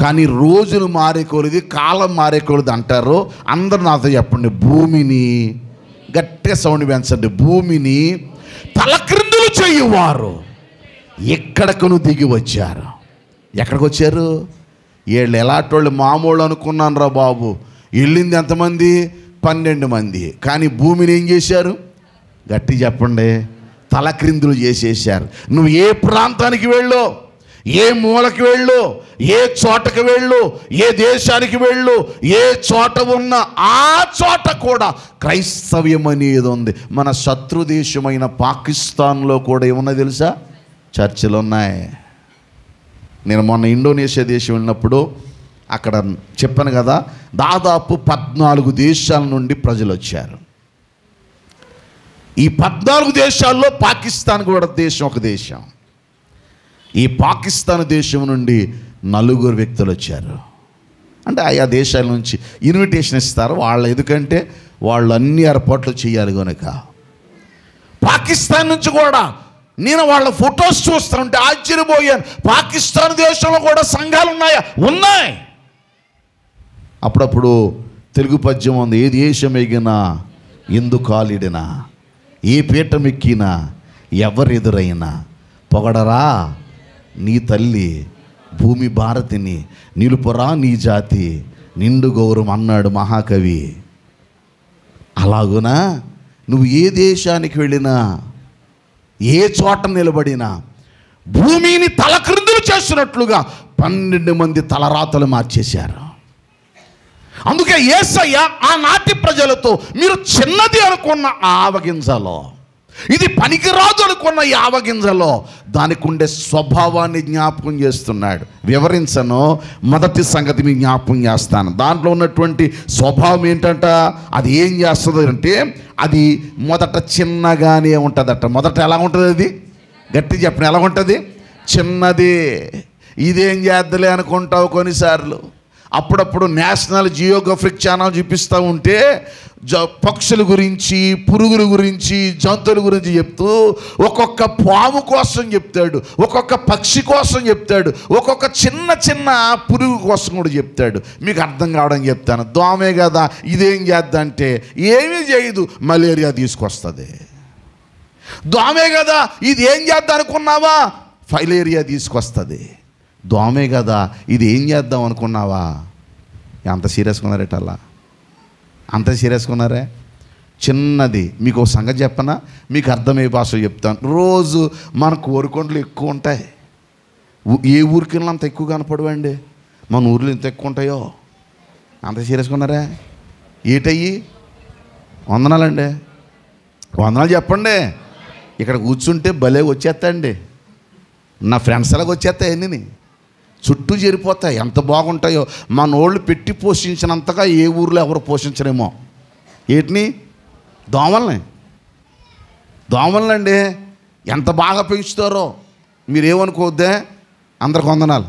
కానీ రోజులు మారేకొలిది, కాలం మారేకొలిది అంటారు. అందరూ నాతో చెప్పండి, భూమిని, గట్టిగా సౌండ్ పెంచండి, భూమిని తలక్రిందులు చేయువారు ఎక్కడకును దిగి వచ్చారు. ఎక్కడికి వచ్చారు? వీళ్ళు ఎలాంటి మామూలు అనుకున్నాను రా బాబు. వెళ్ళింది ఎంతమంది? 12 మంది. కానీ భూమిని ఏం చేశారు? గట్టి చెప్పండి, తలక్రిందులు చేసేసారు. నువ్వు ఏ ప్రాంతానికి వెళ్ళు, ఏ మూలకి వెళ్ళు, ఏ చోటకి వెళ్ళు, ఏ దేశానికి వెళ్ళు, ఏ చోట ఉన్న ఆ చోట కూడా క్రైస్తవ్యం అనేది ఉంది. మన శత్రు దేశమైన పాకిస్తాన్లో కూడా ఏమన్నా తెలుసా? చర్చిలు ఉన్నాయి. నేను మొన్న ఇండోనేషియా దేశం వెళ్ళినప్పుడు అక్కడ చెప్పాను కదా, దాదాపు 14 దేశాల నుండి ప్రజలు వచ్చారు. ఈ 14 దేశాల్లో పాకిస్తాన్ కూడా దేశం ఒక దేశం. ఈ పాకిస్తాన్ దేశం నుండి 4 వ్యక్తులు వచ్చారు. అంటే ఆయా దేశాల నుంచి ఇన్విటేషన్ ఇస్తారు వాళ్ళు, ఎందుకంటే వాళ్ళు అన్ని ఏర్పాట్లు చేయాలి కనుక. పాకిస్తాన్ నుంచి కూడా నేను వాళ్ళ ఫొటోస్ చూస్తుంటే ఆశ్చర్యపోయాను. పాకిస్తాన్ దేశంలో కూడా సంఘాలు ఉన్నాయా? ఉన్నాయి. అప్పుడప్పుడు తెలుగు పద్యం ఉంది, ఏ దేశం ఎగినా ఎందు కాలిడినా, ఏ పీఠం ఎక్కినా ఎవరెదురైనా పొగడరా నీ తల్లి భూమి భారతిని, నిలుపురా నీ జాతి నిండు గౌరవం అన్నాడు మహాకవి. అలాగునా నువ్వు ఏ దేశానికి వెళ్ళినా, ఏ చోట నిలబడినా భూమిని తలక్రిందులు చేస్తున్నట్లుగా 12 మంది తలరాతలు మార్చేశారు. అందుకే యేసయ్య ఆనాటి ప్రజలతో మీరు చిన్నది అనుకున్న ఆవగింజలో, ఇది పనికిరాదు అనుకున్న ఈ ఆవగింజలో దానికి ఉండే స్వభావాన్ని జ్ఞాపకం చేస్తున్నాడు. వివరించను, మొదటి సంగతి మీకు జ్ఞాపకం చేస్తాను. దాంట్లో ఉన్నటువంటి స్వభావం ఏంటంట, అది ఏం చేస్తుంది అంటే అది మొదట చిన్నగానే ఉంటుందట. మొదట ఎలా ఉంటుంది? అది గట్టి చెప్పిన ఎలా ఉంటుంది? చిన్నది. ఇదేం చేద్దలే అనుకుంటావు కొన్నిసార్లు. అప్పుడప్పుడు నేషనల్ జియోగ్రఫిక్ ఛానల్ చూపిస్తూ ఉంటే పక్షుల గురించి, పురుగుల గురించి, జంతువుల గురించి చెప్తూ ఒక్కొక్క పాము కోసం చెప్తాడు, ఒక్కొక్క పక్షి కోసం చెప్తాడు, ఒక్కొక్క చిన్న చిన్న పురుగు కోసం కూడా చెప్తాడు. మీకు అర్థం కావడం చెప్తాను. దోమే కదా ఇదేం చేద్దంటే ఏమీ చేయదు, మలేరియా తీసుకొస్తుంది. దోమే కదా ఇది ఏం చేద్దాం అనుకున్నావా, ఫైలేరియా తీసుకొస్తుంది. దోమే కదా ఇది ఏం చేద్దాం అనుకున్నావా. ఎంత సీరియస్గా ఉన్నారేట, అలా అంత సీరియస్గా ఉన్నారే. చిన్నది. మీకు ఒక సంగతి చెప్పనా, మీకు అర్థమయ్యే భాషలో చెప్తాను. రోజు మన కోరికొండలు ఎక్కువ ఉంటాయి. ఏ ఊరికి అంత ఎక్కువ కనపడవండి, మన ఊర్లో ఎంత ఎక్కువ ఉంటాయో. అంత సీరియస్గా ఉన్నారే. ఏటయ్యి? వందనాలండి. వందనాలు చెప్పండి. ఇక్కడ కూర్చుంటే భలే వచ్చేస్తాయండి. నా ఫ్రెండ్స్ ఎలాగ వచ్చేస్తాయి అన్నీ, చుట్టూ చేరిపోతాయి. ఎంత బాగుంటాయో. మన వాళ్ళు పెట్టి పోషించినంతగా ఏ ఊర్లో ఎవరు పోషించరేమో. ఏటిని? దోమలండి. ఎంత బాగా పెంచుతారో మీరేమనుకోవద్దే. అందరికి వందనాలు.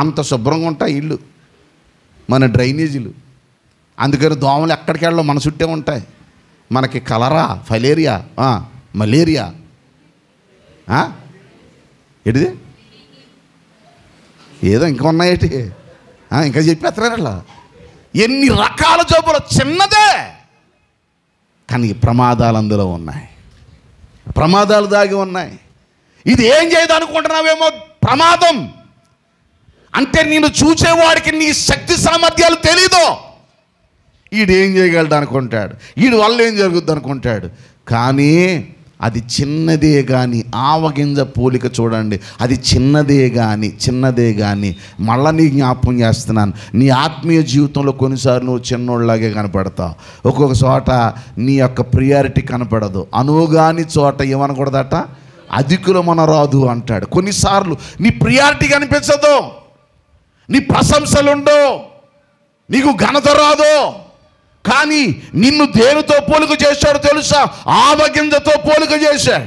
అంత శుభ్రంగా ఉంటాయి ఇల్లు, మన డ్రైనేజీలు. అందుకని దోమలు ఎక్కడికి వెళ్ళో మన చుట్టే ఉంటాయి. మనకి కలరా, ఫైలేరియా, మలేరియా, ఏంటిది ఏదో ఇంకా ఉన్నాయేటి, ఇంకా చెప్పేస్తారు అలా. ఎన్ని రకాల జబ్బులు. చిన్నదే కానీ ప్రమాదాలు అందులో ఉన్నాయి, ప్రమాదాలు దాగి ఉన్నాయి. ఇది ఏం చేయదు అనుకుంటున్నావేమో. ప్రమాదం అంటే నేను చూసేవాడికి నీ శక్తి సామర్థ్యాలు తెలీదు. ఈడేం చేయగలడు అనుకుంటాడు, వీడి వల్ల ఏం జరుగుద్ది అనుకుంటాడు. కానీ అది చిన్నదే కానీ, ఆవగింజ పోలిక చూడండి, అది చిన్నదే కానీ మళ్ళీ నీ జ్ఞాపకం చేస్తున్నాను. నీ ఆత్మీయ జీవితంలో కొన్నిసార్లు నువ్వు చిన్నోళ్ళలాగే కనపడతావు. ఒక్కొక్క చోట నీ యొక్క ప్రియారిటీ కనపడదు. అనువుగాని చోట ఏమనకూడదట, అధికులమనరాదు అంటాడు. కొన్నిసార్లు నీ ప్రియారిటీ కనిపించదు, నీ ప్రశంసలుండో, నీకు ఘనత రాదు. కానీ నిన్ను దేనితో పోలిక చేశాడు తెలుసా? ఆవగింజతో పోలిక చేశాడు.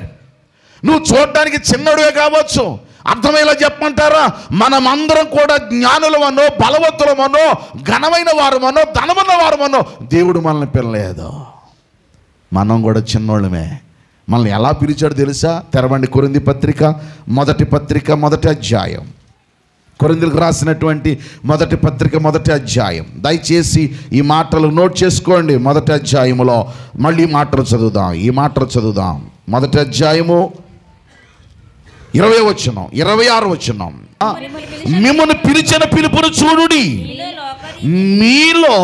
నువ్వు చూడడానికి చిన్నడువే కావచ్చు. అర్థమయ్యేలా చెప్పమంటారా? మనమందరం కూడా జ్ఞానులమనో, బలవంతులమనో, ఘనమైన వారమనో, ధనమున్న వారమనో దేవుడు మనల్ని పిలలేదు. మనం కూడా చిన్నోళ్ళమే. మనల్ని ఎలా పిలిచాడు తెలుసా? తెరవండి కొరింథీ పత్రిక, మొదటి అధ్యాయం. కొరింథీయులకు రాసినటువంటి మొదటి పత్రిక 1వ అధ్యాయం. దయచేసి ఈ మాటలు నోట్ చేసుకోండి. 1వ అధ్యాయములో మళ్ళీ ఈ మాటలు చదువుదాం. 1వ అధ్యాయము 20వ వచనం, 26వ వచనం. మిమ్మల్ని పిలిచిన పిలుపును చూడుడి, మీలో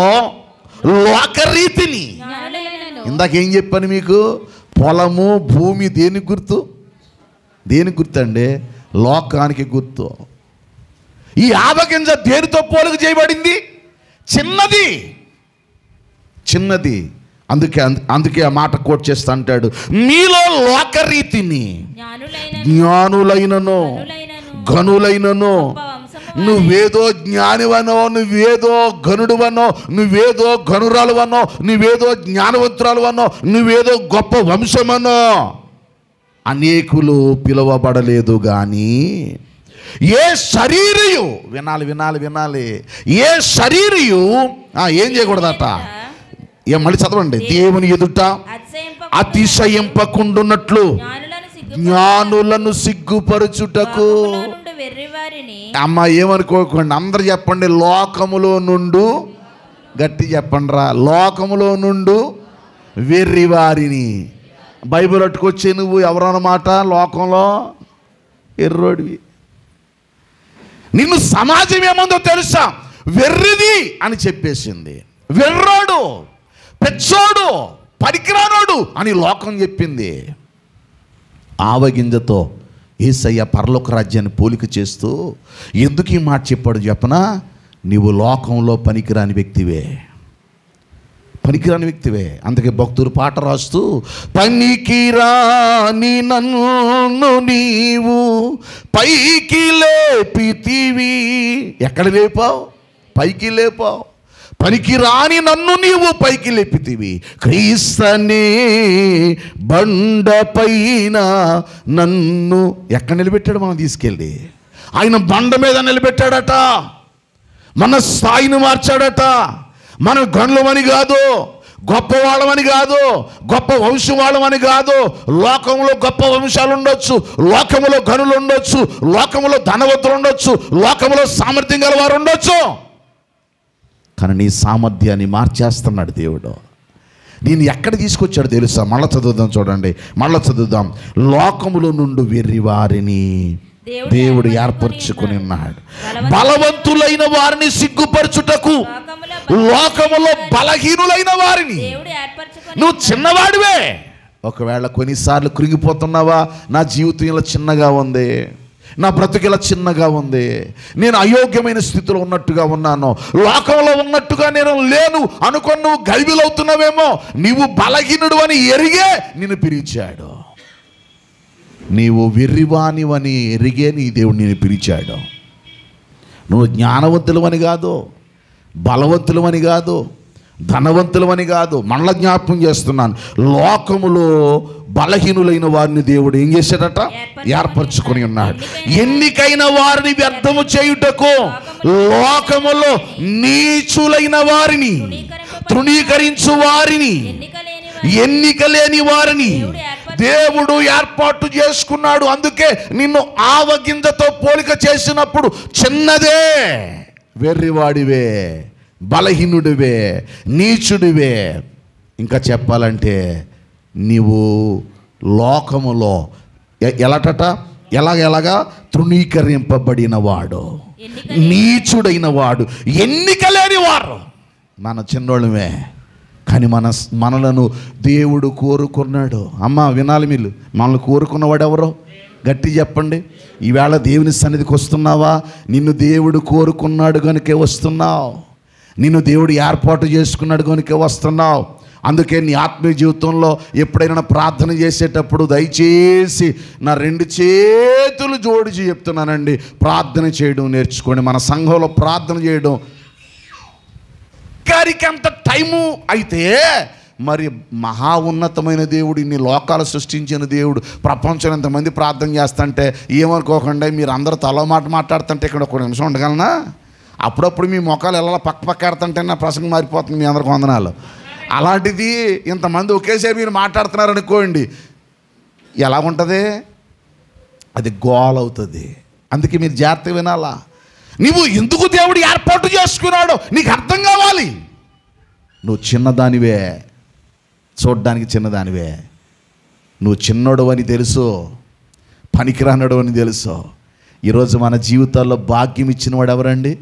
లోకరీతిని. ఇందాకేం చెప్పాను మీకు? పొలము, భూమి దేనికి గుర్తు? అండి? లోకానికి గుర్తు. ఈ ఆవగింజ దేనితో పోలిక చేయబడింది? చిన్నది. అందుకే ఆ మాట కోట్ చేస్తా అంటాడు, మీలో లోకరీతిని జ్ఞానులైనను ఘనులైనను. నువ్వేదో జ్ఞానివనో, నువ్వేదో ఘనుడువనో, నువ్వేదో ఘనురాలువనో, నువ్వేదో జ్ఞానవంతురాలువనో, నువ్వేదో గొప్ప వంశమనో అనేకులు పిలువబడలేదు. కానీ ఏ శరీరయు వినాలి వినాలి వినాలి, ఏ శరీరయు ఏం చేయకూడదట? మళ్ళీ చదవండి. దేవుని ఎదుట అతిశయింపకుండున్నట్లు జ్ఞానులను సిగ్గుపరచుటకు. అమ్మ ఏమనుకోకండి, అందరు చెప్పండి, లోకములో నుండు, గట్టి చెప్పండి రా, లోకములో నుండు వెర్రివారిని. బైబిల్ అట్టుకొచ్చే నువ్వు ఎవరన్నమాట? లోకంలో ఎర్రోడివి. నిన్ను సమాజం ఏమందో తెలుసా? వెర్రిది అని చెప్పేసింది. వెర్రోడు, పెచ్చోడు, పనికిరానోడు అని లోకం చెప్పింది. ఆవగింజతో యేసయ్య పరలోక రాజ్యాన్ని పోలిక చేస్తూ ఎందుకు ఈ మాట చెప్పాడు చెప్పనా? నీవు లోకంలో పనికిరాని వ్యక్తివే, పనికిరాని వ్యక్తివే. అందుకే భక్తులు పాట రాస్తూ, పనికిరాని నన్ను నీవు పైకి లేపితివి. ఎక్కడ లేపావు? పైకి లేపావు. పనికిరాని నన్ను నీవు పైకి లేపితివి. క్రీస్తనే బండ పైన నన్ను ఎక్కడ నిలబెట్టాడు? మనం తీసుకెళ్ళి ఆయన బండ మీద నిలబెట్టాడట. మన స్థాయిని మార్చాడట. మనం గనులమని కాదు, గొప్పవాళ్ళమని కాదు, గొప్ప వంశం వాళ్ళమని కాదు. లోకంలో గొప్ప వంశాలు ఉండొచ్చు, లోకంలో గనులు ఉండొచ్చు, లోకంలో ధనవంతులు ఉండొచ్చు, లోకంలో సామర్థ్యం గల వారు ఉండొచ్చు. కానీ నీ సామర్థ్యాన్ని మార్చేస్తున్నాడు దేవుడు. నేను ఎక్కడ తీసుకొచ్చాడు తెలుసా? మళ్ళీ చదువుదాం, చూడండి, మళ్ళీ చదువుదాం. లోకములో నుండి వెర్రివారిని దేవుడు ఏర్పరచుకుని ఉన్నాడు, బలవంతులైన వారిని సిగ్గుపరచుటకు. లోకములో బలహీనులైన వారిని. నువ్వు చిన్నవాడివే. ఒకవేళ కొన్నిసార్లు కృంగిపోతున్నావా? నా జీవితం ఇలా చిన్నగా ఉంది, నా బ్రతుకు ఇలా చిన్నగా ఉంది, నేను అయోగ్యమైన స్థితిలో ఉన్నట్టుగా ఉన్నాను, లోకంలో ఉన్నట్టుగా నేను లేను అనుకొని నువ్వు గలిబిలవుతున్నావేమో. నీవు బలహీనుడు అని ఎరిగే నిన్ను పిలిచాడు. నీవు వెర్రివానివని ఎరిగే నీ దేవుడు నిన్ను పిలిచాడు. నువ్వు జ్ఞానవంతులవని కాదు, బలవంతులమని కాదు, ధనవంతులమని కాదు. మళ్ళా జ్ఞాపకం చేస్తున్నాను, లోకములో బలహీనులైన వారిని దేవుడు ఏం చేశాడట? ఏర్పరచుకొని ఉన్నాడు. ఎన్నికైన వారిని వ్యర్థము చేయుటకు, లోకములో నీచులైన వారిని, తృణీకరించు వారిని, ఎన్నిక లేని వారిని దేవుడు ఏర్పాటు చేసుకున్నాడు. అందుకే నిన్ను ఆవగింజతో పోలిక చేసినప్పుడు చిన్నదే, వెర్రివాడివే, బలహీనుడివే, నీచుడివే. ఇంకా చెప్పాలంటే నీవు లోకములో ఎలాగా తృణీకరింపబడిన వాడు, నీచుడైన వాడు, ఎన్నిక లేని వారు. మన చిన్నోళ్ళమే, కానీ మనలను దేవుడు కోరుకున్నాడు. అమ్మ వినాలి, మీరు మనల్ని కోరుకున్నవాడు ఎవరో? గట్టి చెప్పండి. ఈవేళ దేవుని సన్నిధికి వస్తున్నావా? నిన్ను దేవుడు కోరుకున్నాడు కనుకే వస్తున్నావు, నిన్ను దేవుడు ఏర్పాటు చేసుకున్నాడు కనుకే వస్తున్నావు. అందుకే నీ ఆత్మీయ జీవితంలో ఎప్పుడైనా ప్రార్థన చేసేటప్పుడు దయచేసి నా 2 చేతులు జోడించి చెప్తున్నానండి, ప్రార్థన చేయడం నేర్చుకోండి. మన సంఘంలో ప్రార్థన చేయడం గారికి అంత టైము అయితే మరి మహా ఉన్నతమైన దేవుడు, ఇన్ని లోకాలు సృష్టించిన దేవుడు, ప్రపంచం ఎంతమంది ప్రార్థన చేస్తుంటే ఏమనుకోకుండా మీరు అందరూ తలో మాట మాట్లాడుతుంటే ఇక్కడ ఒక నిమిషం ఉండగలనా? అప్పుడప్పుడు మీ మొక్కలు ఎలా పక్క ఆడుతుంటే నా ప్రసంగం మారిపోతుంది. మీ అందరికి వందనాలు. అలాంటిది ఇంతమంది ఒకేసారి మీరు మాట్లాడుతున్నారనుకోండి, ఎలా ఉంటుంది? అది గోలవుతుంది. అందుకే మీరు జాగ్రత్తగా వినాలా. నువ్వు ఎందుకు దేవుడు ఏర్పాటు చేసుకున్నాడో నీకు అర్థం కావాలి. నువ్వు చిన్నదానివే, చూడ్డానికి చిన్నదానివే. నువ్వు చిన్నోడు అని తెలుసు, పనికిరానోడు అని తెలుసు. ఈరోజు మన జీవితాల్లో భాగ్యం ఇచ్చిన వాడు ఎవరండి?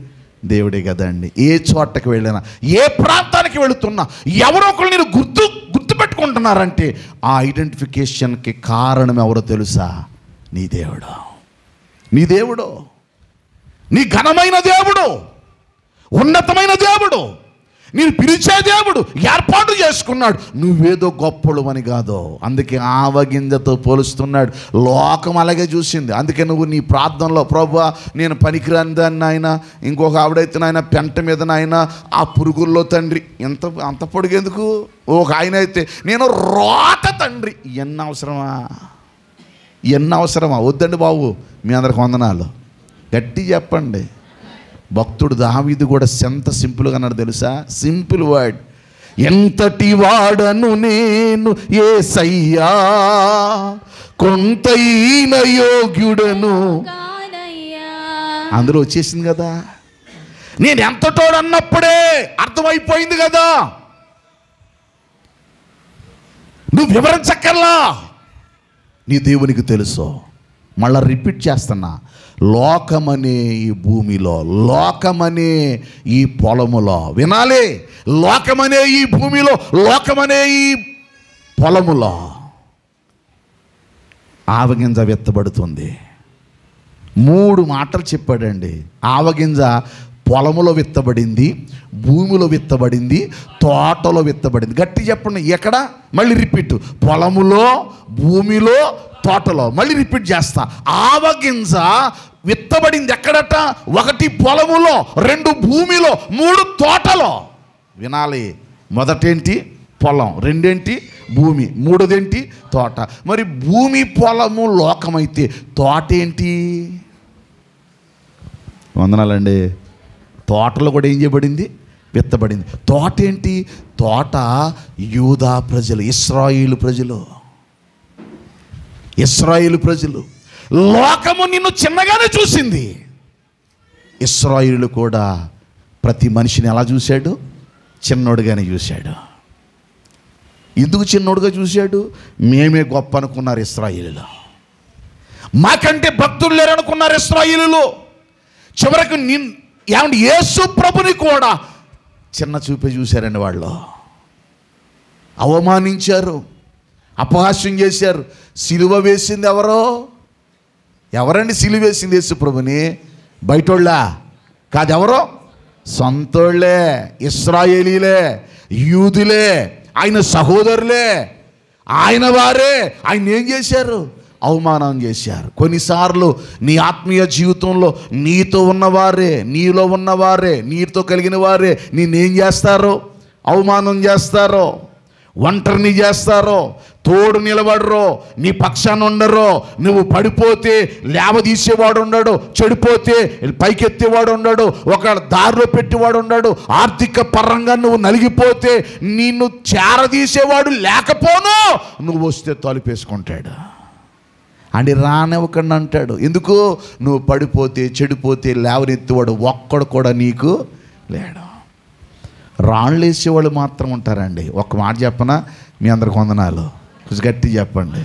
దేవుడే కదండి. ఏ చోటకి వెళ్ళినా, ఏ ప్రాంతానికి వెళుతున్నా ఎవరో ఒకరు నేను గుర్తుపెట్టుకుంటున్నారంటే ఆ ఐడెంటిఫికేషన్కి కారణం ఎవరో తెలుసా? నీ దేవుడు. నీ దేవుడు, నీ ఘనమైన దేవుడు, ఉన్నతమైన దేవుడు, నేను పిలిచే దేవుడు ఏర్పాటు చేసుకున్నాడు. నువ్వేదో గొప్పడు అని కాదు. అందుకే ఆవగింజతో పోలుస్తున్నాడు. లోకం అలాగే చూసింది. అందుకే నువ్వు నీ ప్రార్థనలో, ప్రభువా నేను పనికిరాని దాన్ని ఆయన, ఇంకొక ఆవిడైతే నాయన పెంట మీద నాయన ఆ పురుగుల్లో తండ్రి, అంత పొడుగెందుకు? ఒక ఆయన అయితే నేను రోత తండ్రి. ఎన్ని అవసరమా? వద్దండి బాబు, మీ అందరికి వందనాలు. గట్టి చెప్పండి. భక్తుడు దావీదు కూడా ఎంత సింపుల్గా అన్నాడు తెలుసా? Simple word. ఎంతటి వాడను నేను యేసయ్యా, కొంతైన యోగ్యుడను. అందులో వచ్చేసింది కదా, నేను ఎంతటోడు అన్నప్పుడే అర్థమైపోయింది కదా. నువ్వు వివరించక్కర్లా, నీ దేవునికి తెలుసు. మళ్ళా రిపీట్ చేస్తున్నా, లోకమనే ఈ భూమిలో, లోకమనే ఈ పొలములో, వినాలి, లోకమనే ఈ భూమిలో, లోకమనే ఈ పొలములో ఆవగింజ విత్తబడుతుంది. 3 మాటలు చెప్పాడండి. ఆవగింజ పొలములో విత్తబడింది, భూమిలో విత్తబడింది, తోటలో విత్తబడింది. గట్టి చెప్పండి. ఎక్కడ? మళ్ళీ రిపీట్. పొలములో, భూమిలో, తోటలో. మళ్ళీ రిపీట్ చేస్తా. ఆవగింజ విత్తబడింది ఎక్కడట? 1 పొలములో, 2 భూమిలో, 3 తోటలో. వినాలి. మొదటేంటి? పొలం. రెండేంటి? భూమి. మూడోదేంటి? తోట. మరి భూమి, పొలము లోకమైతే తోట ఏంటి? వందనాలండి. తోటలో కూడా ఏం చేయబడింది? విత్తబడింది. తోట ఏంటి? తోట యూదా ప్రజలు, ఇశ్రాయేలు ప్రజలు. ఇశ్రాయేలు ప్రజలు. లోకము నిన్ను చిన్నగానే చూసింది. ఇశ్రాయేలు కూడా ప్రతి మనిషిని ఎలా చూశాడు? చిన్నోడుగానే చూశాడు. ఎందుకు చిన్నోడుగా చూశాడు? మేమే గొప్ప అనుకున్నారు ఇశ్రాయేలులో. మాకంటే భక్తులు లేరు అనుకున్నారు ఇశ్రాయేలులో. చివరకు ఏమంటే యేసు ప్రభుని కూడా చిన్న చూపే చూశారండి వాళ్ళు. అవమానించారు, అపహాస్యం చేశారు. సిలువ వేసింది ఎవరో? ఎవరండి సిలువ వేసింది యేసు ప్రభుని? బయటోళ్ళా? కాదు. ఎవరో? సొంతోళ్ళే, ఇశ్రాయేలీలే, యూదులే, ఆయన సహోదరులే, ఆయన వారే. ఆయన ఏం చేశారు? అవమానం చేశారు. కొన్నిసార్లు నీ ఆత్మీయ జీవితంలో నీతో ఉన్నవారే, నీలో ఉన్నవారే, నీతో కలిగిన వారే నేనేం చేస్తారో? అవమానం చేస్తారో, ఒంటరిని చేస్తారో, తోడు నిలబడరో, నీ పక్షాన ఉండరో. నువ్వు పడిపోతే లేవదీసేవాడు ఉండడు, చెడిపోతే పైకెత్తేవాడు ఉండడు, ఒక దారిలో పెట్టేవాడు ఉండడు. ఆర్థిక పరంగా నువ్వు నలిగిపోతే నిన్ను చేరదీసేవాడు లేకపోను, నువ్వు వస్తే తలుపేసుకుంటాడు. అని రానివ్వకండి అంటాడు. ఎందుకు? నువ్వు పడిపోతే, చెడిపోతే లేవనెత్తేవాడు ఒక్కడు కూడా నీకు లేడు. రాళ్ళు వేసేవాళ్ళు మాత్రం ఉంటారండి. ఒక్క మాట చెప్పనా? మీ అందరికి వందనాలు. కొంచెం గట్టి చెప్పండి.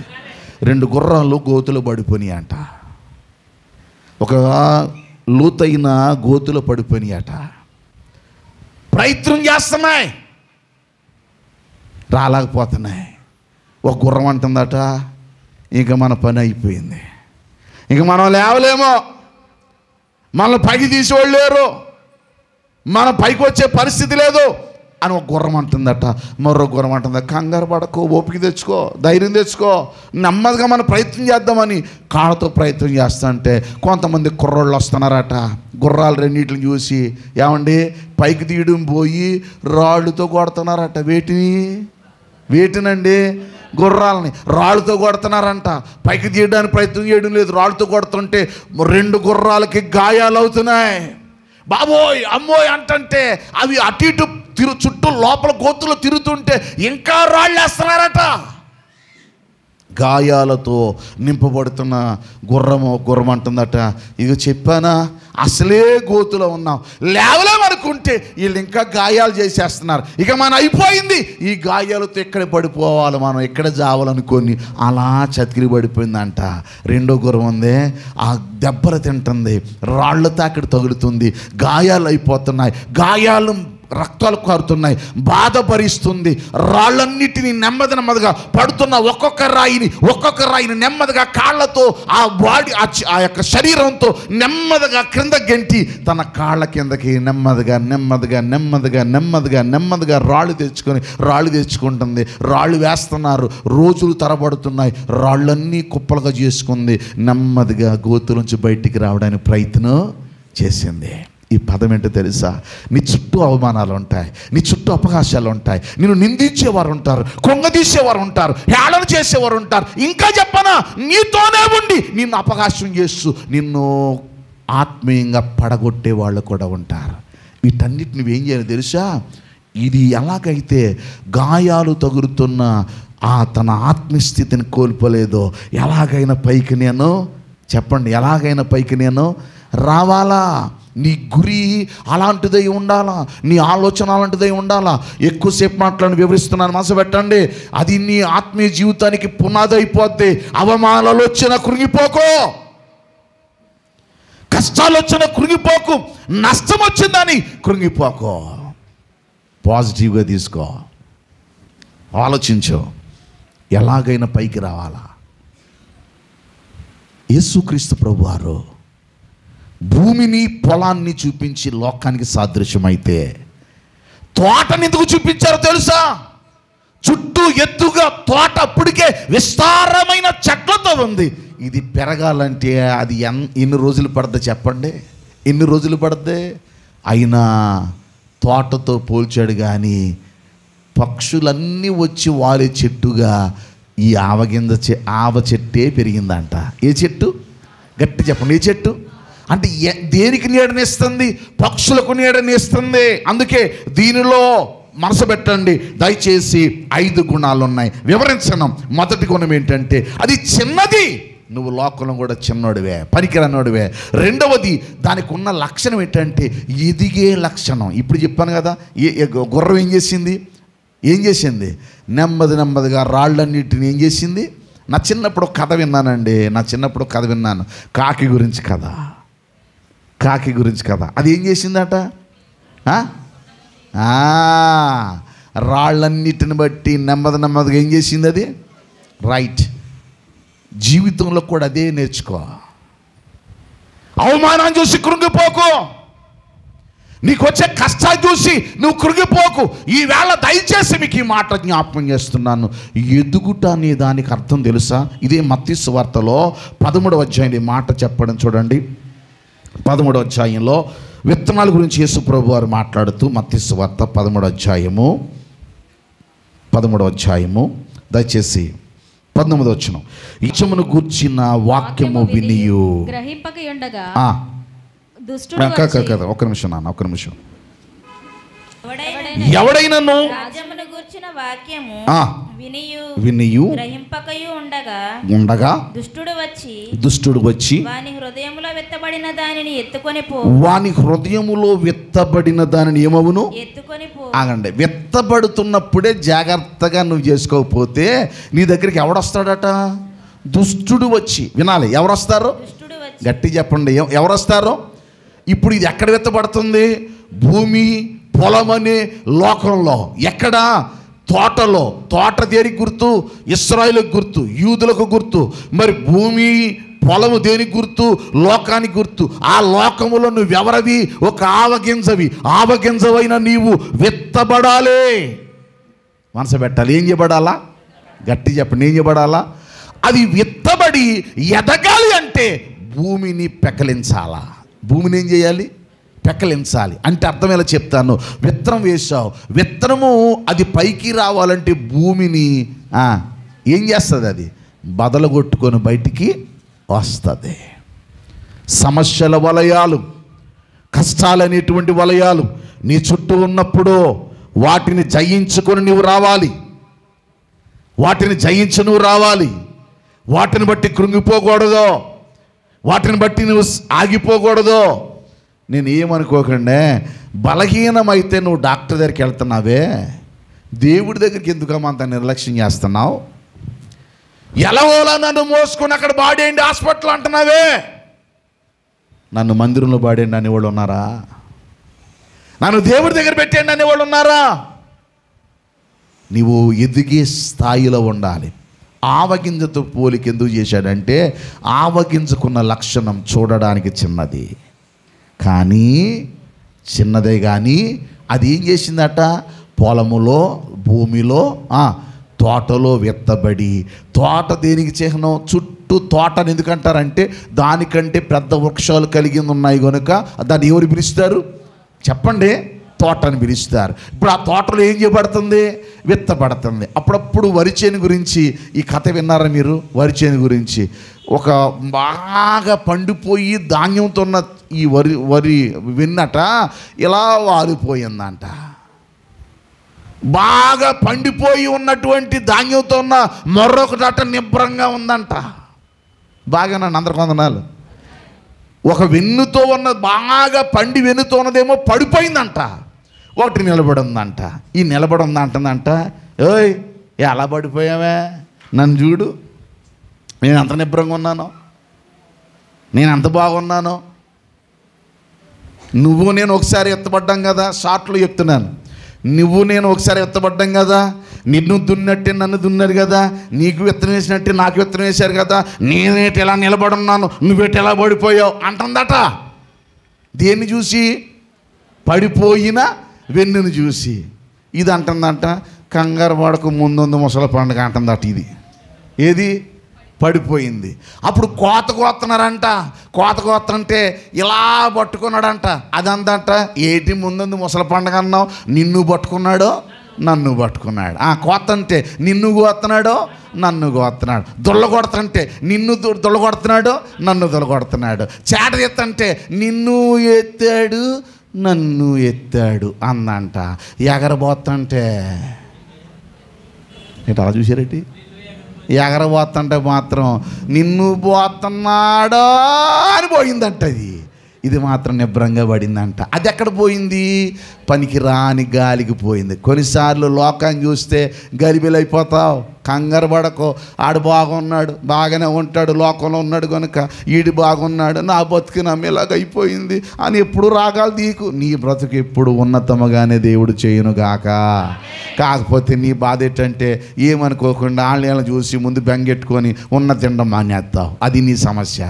2 గుర్రాలు గోతులో పడిపోయినాయి అంట. ఒక లోతైన గోతులో పడిపోయినాయి అట. ప్రయత్నం చేస్తున్నాయి, రాలేకపోతున్నాయి. ఒక గుర్రం అంటుందట, ఇక మన పని అయిపోయింది, ఇక మనం లేవలేమో, మనల్ని పైకి తీసేవాళ్ళు లేరు, మనం పైకి వచ్చే పరిస్థితి లేదు అని ఒక గుర్రం అంటుందట. మరో గుర్రం అంటుందట, కంగారు పడకో, ఓపిక తెచ్చుకో, ధైర్యం తెచ్చుకో, నెమ్మదిగా మనం ప్రయత్నం చేద్దామని కాళ్ళతో ప్రయత్నం చేస్తుంటే కొంతమంది కుర్రోళ్ళు వస్తున్నారట. గుర్రాలు రెండింటిని చూసి, ఏమండి పైకి తీయడం పోయి రాళ్ళుతో కొడుతున్నారట. వేటినండి? గుర్రాలని రాళ్ళతో కొడుతున్నారంట. పైకి తీయడానికి ప్రయత్నం చేయడం లేదు, రాళ్ళతో కొడుతుంటే 2 గుర్రాలకి గాయాలు అవుతున్నాయి. బాబోయ్ అమ్మోయ్ అంటుంటే అవి అటు ఇటు చుట్టూ లోపల గోతులు తిరుగుతుంటే ఇంకా రాళ్ళు వేస్తున్నారట. గాయాలతో నింపబడుతున్న గుర్రం అంటుందట, ఇక చెప్పానా అసలే గోతులో ఉన్నాం, లేవలేమనుకుంటే వీళ్ళు ఇంకా గాయాలు చేసేస్తున్నారు, ఇక మనం అయిపోయింది, ఈ గాయాలతో ఎక్కడ పడిపోవాలి, మనం ఎక్కడ జావాలనుకొని అలా చతికిరి పడిపోయిందంట. 2వ గుర్రం ఉంది, ఆ దెబ్బలు తింటుంది, రాళ్ళ తాకిడి తగులుతుంది, గాయాలు అయిపోతున్నాయి, గాయాలు రక్తాలు కారుతున్నాయి, బాధ భరిస్తుంది. రాళ్ళన్నిటినీ నెమ్మదిగా పడుతున్న ఒక్కొక్క రాయిని నెమ్మదిగా కాళ్ళతో ఆ బాడీ ఆ యొక్క శరీరంతో నెమ్మదిగా క్రింద గెంటి తన కాళ్ళ కిందకి నెమ్మదిగా రాళ్ళు తెచ్చుకుంటుంది. రాళ్ళు వేస్తున్నారు, రోజులు తరబడుతున్నాయి, రాళ్ళన్నీ కుప్పలుగా చేసుకుంది, నెమ్మదిగా గోతులోంచి బయటికి రావడానికి ప్రయత్నం చేసింది. ఈ పదం ఏంటో తెలుసా? నీ చుట్టూ అవమానాలు ఉంటాయి, నీ చుట్టూ అపహాస్యాలు ఉంటాయి, నిన్ను నిందించేవారు ఉంటారు, కొంగదీసేవారు ఉంటారు, హేళన చేసేవారు ఉంటారు. ఇంకా చెప్పనా, నీతోనే ఉండి నిన్ను అపహాస్యం చేస్తూ నిన్ను ఆత్మీయంగా పడగొట్టే వాళ్ళు కూడా ఉంటారు. వీటన్నిటిని నువ్వేం చేయాలి తెలుసా? ఇది ఎలాగైతే గాయాలు తగులుతున్న తన ఆత్మస్థితిని కోల్పోలేదో, ఎలాగైనా పైకి నేను చెప్పండి, ఎలాగైనా పైకి నేను రావాలా? నీ గురి అలాంటిదై ఉండాలా, నీ ఆలోచన అలాంటిదై ఉండాలా. ఎక్కువసేపు మాట్లాడి వివరిస్తున్నాను, మనసు పెట్టండి. అది నీ ఆత్మీయ జీవితానికి పునాది అయిపోద్ది. అవమానాలు వచ్చినా కృంగిపోకు, కష్టాలు వచ్చినా కృంగిపోకు, నష్టం వచ్చిందని కృంగిపోకు. పాజిటివ్గా తీసుకో, ఆలోచించు, ఎలాగైనా పైకి రావాలా. యేసుక్రీస్తు ప్రభువారు భూమిని పొలాన్ని చూపించి లోకానికి సాదృశ్యమైతే తోటని ఎందుకు చూపించారో తెలుసా? చుట్టూ ఎత్తుగా తోట అప్పటికే విస్తారమైన చెట్లతో ఉంది. ఇది పెరగాలంటే అది ఎన్ని రోజులు పడుతుంది చెప్పండి? ఎన్ని రోజులు పడుతుంది? అయినా తోటతో పోల్చాడు కానీ పక్షులన్నీ వచ్చి వాలే చెట్టుగా ఈ ఆవ చెట్టే పెరిగిందంట. ఏ చెట్టు? గట్టి చెప్పండి, ఏ చెట్టు? అంటే దేనికి నీడనిస్తుంది? పక్షులకు నీడనిస్తుంది. అందుకే దీనిలో మనసు పెట్టండి దయచేసి. 5 గుణాలు ఉన్నాయి, వివరించను. మొదటి గుణం ఏంటంటే అది చిన్నది. నువ్వు లోకంలో కూడా చిన్నోడివే, పనికిరానోడివే. రెండవది దానికి ఉన్న లక్షణం ఏంటంటే ఎదిగే లక్షణం. ఇప్పుడు చెప్పాను కదా, గుర్రం ఏం చేసింది? నెమ్మదిగా రాళ్ళన్నిటిని ఏం చేసింది? నా చిన్నప్పుడు కథ విన్నాను, కాకి గురించి కథ. అది ఏం చేసిందట? రాళ్ళన్నిటిని బట్టి నెమ్మదిగా ఏం చేసింది అది? రైట్. జీవితంలో కూడా అదే నేర్చుకో. అవమానం చూసి కృంగిపోకు, నీకు వచ్చే కష్టాలు చూసి నువ్వు కృంగిపోకు. ఈవేళ దయచేసి మీకు ఈ మాట జ్ఞాపకం చేస్తున్నాను. ఎదుగుట అనే దానికి అర్థం తెలుసా? ఇదే మత్తయి సువార్తలో 13వ అధ్యాయం ఈ మాట చెప్పడం చూడండి. 13వ అధ్యాయంలో విత్తనాల గురించి యేసు ప్రభు వారు మాట్లాడుతూ, మత్తయి సువార్త 13వ అధ్యాయము దయచేసి 19వ వచనం. ఇచ్చమును గూర్చిన వాక్యము వినియు గ్రహింపకయుండగా ఒక్క నిమిషం. ఎవడైనను రాజ్యమును గూర్చిన వాక్యము వినియు గ్రహింపకయు ఉండగా దుష్టుడు వచ్చి వాని హృదయములో విత్తబడిన దానిని ఏమవును? ఆగండి. విత్తబడుతున్నప్పుడే జాగ్రత్తగా నువ్వు చేసుకోకపోతే నీ దగ్గరికి ఎవడొస్తాడట? దుష్టుడు వచ్చి. వినాలి, ఎవరు వస్తారు? గట్టి చెప్పండి, ఎవరు వస్తారు? ఇప్పుడు ఇది ఎక్కడ విత్తబడుతుంది? భూమి, పొలం అనే లోకంలో. ఎక్కడ? తోటలో. తోట దేనికి గుర్తు? ఇశ్రాయేలుకు గుర్తు, యూదులకు గుర్తు. మరి భూమి, పొలము దేనికి గుర్తు? లోకానికి గుర్తు. ఆ లోకములో నువ్వెవరవి? ఒక ఆవగింజవి. ఆవగింజవైన నీవు విత్తబడాలి, మనసు పెట్టాలి. ఏం చేయబడాలా? గట్టి చెప్పండి, ఏం చేయబడాలా? అది విత్తబడి ఎదగాలి అంటే భూమిని పెకలించాలా. భూమిని ఏం చేయాలి? పెకలించాలి. అంటే అర్థం ఎలా చెప్తాను? విత్తనం వేసావు, విత్తనము అది పైకి రావాలంటే భూమిని ఏం చేస్తుంది? అది బదలగొట్టుకొని బయటికి వస్తుంది. సమస్యల వలయాలు, కష్టాలనేటువంటి వలయాలు నీ చుట్టూ ఉన్నప్పుడు వాటిని జయించుకొని నువ్వు రావాలి. వాటిని బట్టి కృంగిపోకూడదు, వాటిని బట్టి నువ్వు ఆగిపోకూడదు. నేను ఏమనుకోకండి, బలహీనమైతే నువ్వు డాక్టర్ దగ్గరికి వెళ్తున్నావే, దేవుడి దగ్గరికి ఎందుకమ్మా అంత నిర్లక్ష్యం చేస్తున్నావు? ఎలాగోలా నన్ను మోసుకొని అక్కడ బాడేయండి హాస్పిటల్ అంటున్నావే, నన్ను మందిరంలో బాడేయండి అనేవాళ్ళు ఉన్నారా? నన్ను దేవుడి దగ్గర పెట్టేయండి అనేవాళ్ళు ఉన్నారా? నీవు ఎదిగే స్థాయిలో ఉండాలి. ఆవగింజతో పోలిక ఎందుకు చేశాడంటే ఆవగింజకున్న లక్షణం చూడడానికి చిన్నది కానీ అది ఏం చేసిందట? పొలములో, భూమిలో, తోటలో విత్తబడి. తోట దేనికి చిహ్నం? చుట్టూ తోటని ఎందుకంటారంటే దానికంటే పెద్ద వృక్షాలు కలిగి ఉన్నాయి కనుక దాన్ని ఎవరు పిలుస్తారు చెప్పండి? తోటని పిలుస్తారు. ఇప్పుడు ఆ తోటలో ఏం చేయబడుతుంది? విత్తబడుతుంది. అప్పుడప్పుడు వరిచేను గురించి ఈ కథ విన్నారా మీరు? వరిచేను గురించి ఒక బాగా పండిపోయి ధాన్యంతో ఉన్న ఈ వరి వెన్నట ఇలా వారిపోయిందంట. బాగా పండిపోయి ఉన్నటువంటి ధాన్యంతో ఉన్న మరొకటట నిబ్రంగా ఉందంట. బాగా నన్ను అందరికి వందనాలు. ఒక వెన్నుతో ఉన్న బాగా పండి వెన్నుతో ఉన్నదేమో పడిపోయిందంట, ఒకటి నిలబడి ఉందంట. ఈ నిలబడి ఉందంటుందంట, ఓయ్ ఎలా పడిపోయావే, నన్ను చూడు, నేను ఎంత నిబ్రంగా ఉన్నాను, నేను ఎంత బాగున్నాను. నువ్వు నేను ఒకసారి ఎత్తబడ్డాం కదా, షార్ట్లో చెప్తున్నాను. నువ్వు నేను ఒకసారి ఎత్తబడ్డాం కదా, నిన్ను దున్నట్టే నన్ను దున్నారు కదా, నీకు విత్తనం వేసినట్టే నాకు విత్తనం వేశారు కదా, నేనేటి ఎలా నిలబడున్నాను, నువ్వేటి ఎలా పడిపోయావు అంటుందట. దేన్ని చూసి? పడిపోయిన వెన్నును చూసి. ఇది అంటుందంట, కంగారు పడకు ముందు ముసలి పండుగ అంటుందట. ఇది ఏది? పడిపోయింది. అప్పుడు కోత కోస్తున్నారంట. కోత కోస్తుంటే ఇలా పట్టుకున్నాడంట. అదందంట, ఏటి ముందు ముసలి పండుగ అన్నావు, నిన్ను పట్టుకున్నాడో నన్ను పట్టుకున్నాడు. కోత అంటే నిన్ను కోస్తున్నాడో నన్ను కోస్తున్నాడు. దొల్ల కొడుతుంటే నిన్ను దొల్ల కొడుతున్నాడో నన్ను దొల్ల కొడుతున్నాడు. చేట ఎత్తంటే నిన్ను ఎత్తాడు నన్ను ఎత్తాడు అందంట. ఎగరబోతుంటే ఏంటి అలా చూసారేంటి? ఎగరబోతుంటే మాత్రం నిన్ను పోతున్నాడో అని పోయిందంట. ఇది మాత్రం నిబ్రంగా పడిందంట. అది ఎక్కడ పోయింది? పనికి రాని గాలికి పోయింది. కొన్నిసార్లు లోకాన్ని చూస్తే గలిబిలైపోతావు. కంగారు పడకో, ఆడు బాగున్నాడు, బాగానే ఉంటాడు, లోకంలో ఉన్నాడు కనుక ఈడు బాగున్నాడు, నా బతుకు నమ్మేలాగా అయిపోయింది అని ఎప్పుడు రాగాలు దీకు. నీ బ్రతుకు ఎప్పుడు ఉన్నతముగానే దేవుడు చేయునుగాక. కాకపోతే నీ బాధ ఏంటంటే ఏమనుకోకుండా వాళ్ళని చూసి ముందు బెంగెట్టుకొని ఉన్న తినడం మానేస్తావు. అది నీ సమస్య,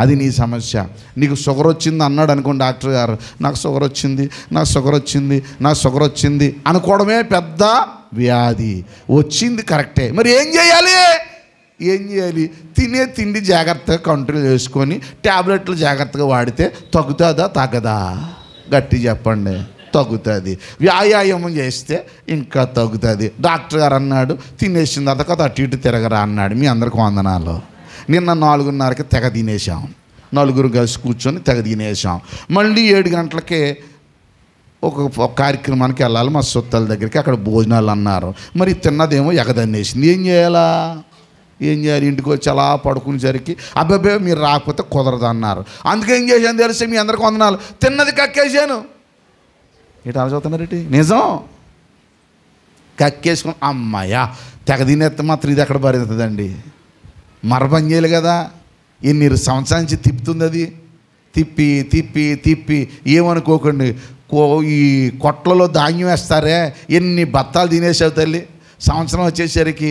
అది నీ సమస్య. నీకు షుగర్ వచ్చింది అన్నాడు అనుకోండి డాక్టర్ గారు, నాకు షుగర్ వచ్చింది, నాకు షుగర్ వచ్చింది, నాకు షుగర్ వచ్చింది అనుకోవడమే పెద్ద వ్యాధి. వచ్చింది కరెక్టే, మరి ఏం చేయాలి? ఏం చేయాలి? తినే తిండి జాగ్రత్తగా కంట్రోల్ చేసుకొని ట్యాబ్లెట్లు జాగ్రత్తగా వాడితే తగ్గుతుందా తగ్గదా? గట్టి చెప్పండి. తగ్గుతుంది. వ్యాయామం చేస్తే ఇంకా తగ్గుతుంది. డాక్టర్ గారు అన్నాడు తినేసిన తర్వాత అటు ఇటు తిరగరా అన్నాడు. మీ అందరికి వందనాలు. నిన్న 4:30కి తెగ తినేసాం, నలుగురు కలిసి కూర్చొని తెగ తినేసాం. మళ్ళీ 7 గంటలకే ఒక కార్యక్రమానికి వెళ్ళాలి మా సొత్తాల దగ్గరికి. అక్కడ భోజనాలు అన్నారు. మరి తిన్నదేమో ఎగదన్నేసింది. ఏం చేయాలా? ఏం చేయాలి? ఇంటికి వచ్చి అలా పడుకునేసరికి అబ్బాబే మీరు రాకపోతే కుదరదు అన్నారు. అందుకే ఏం చేశాను తెలిసి మీ అందరికి వందనాలు, తిన్నది కక్కేసాను. ఏంటి అలా చదువుతున్నారేంటి? నిజం. కక్కేసుకుని అమ్మాయ్యా తెగ తినేస్తే మాత్రం ఇది ఎక్కడ భరిస్తుందండి? మరపని చేయాలి కదా. ఎన్ని సంవత్సరాల నుంచి తిప్పుతుంది అది. తిప్పి తిప్పి తిప్పి ఏమనుకోకండి, ఈ కొట్లలో ధాన్యం వేస్తారే, ఎన్ని బత్తాలు తినేసావు తల్లి. సంవత్సరం వచ్చేసరికి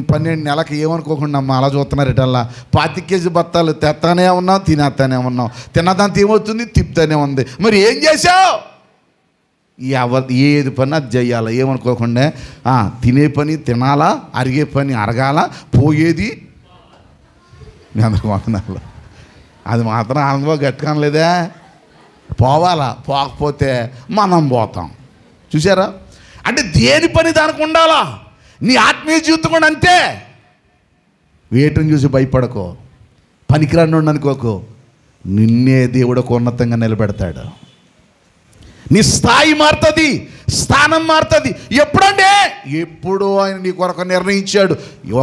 12 నెలలకు ఏమనుకోకుండా అమ్మ అలా చూస్తున్నారు ఇటల్లా 25 కేజీ బత్తాలు తెస్తానే ఉన్నాం, తినేస్తానే ఉన్నాం. తిన్నదాంత ఏమవుతుంది? తిప్పుతానే ఉంది. మరి ఏం చేసావు? ఏది పని అది చెయ్యాలి. ఏమనుకోకుండా తినే పని తినాలా, అరిగే పని అరగాల, పోయేది మీ అందరికి వందనాలు. అది మాత్రం ఆనందంగా గట్టుకనలేదా? పోవాలా, పోకపోతే మనం పోతాం. చూసారా? అంటే దేని పని దానికి ఉండాలా. నీ ఆత్మీయ జీవితం కూడా అంతే. వేటను చూసి భయపడకో, పనికిరాని అనుకోకు. నిన్నే దేవుడు ఒక ఉన్నతంగా నిలబెడతాడు. నీ స్థాయి మారుతుంది, స్థానం మారుతుంది. ఎప్పుడంటే ఎప్పుడో ఆయన నీ కొరకు నిర్ణయించాడు.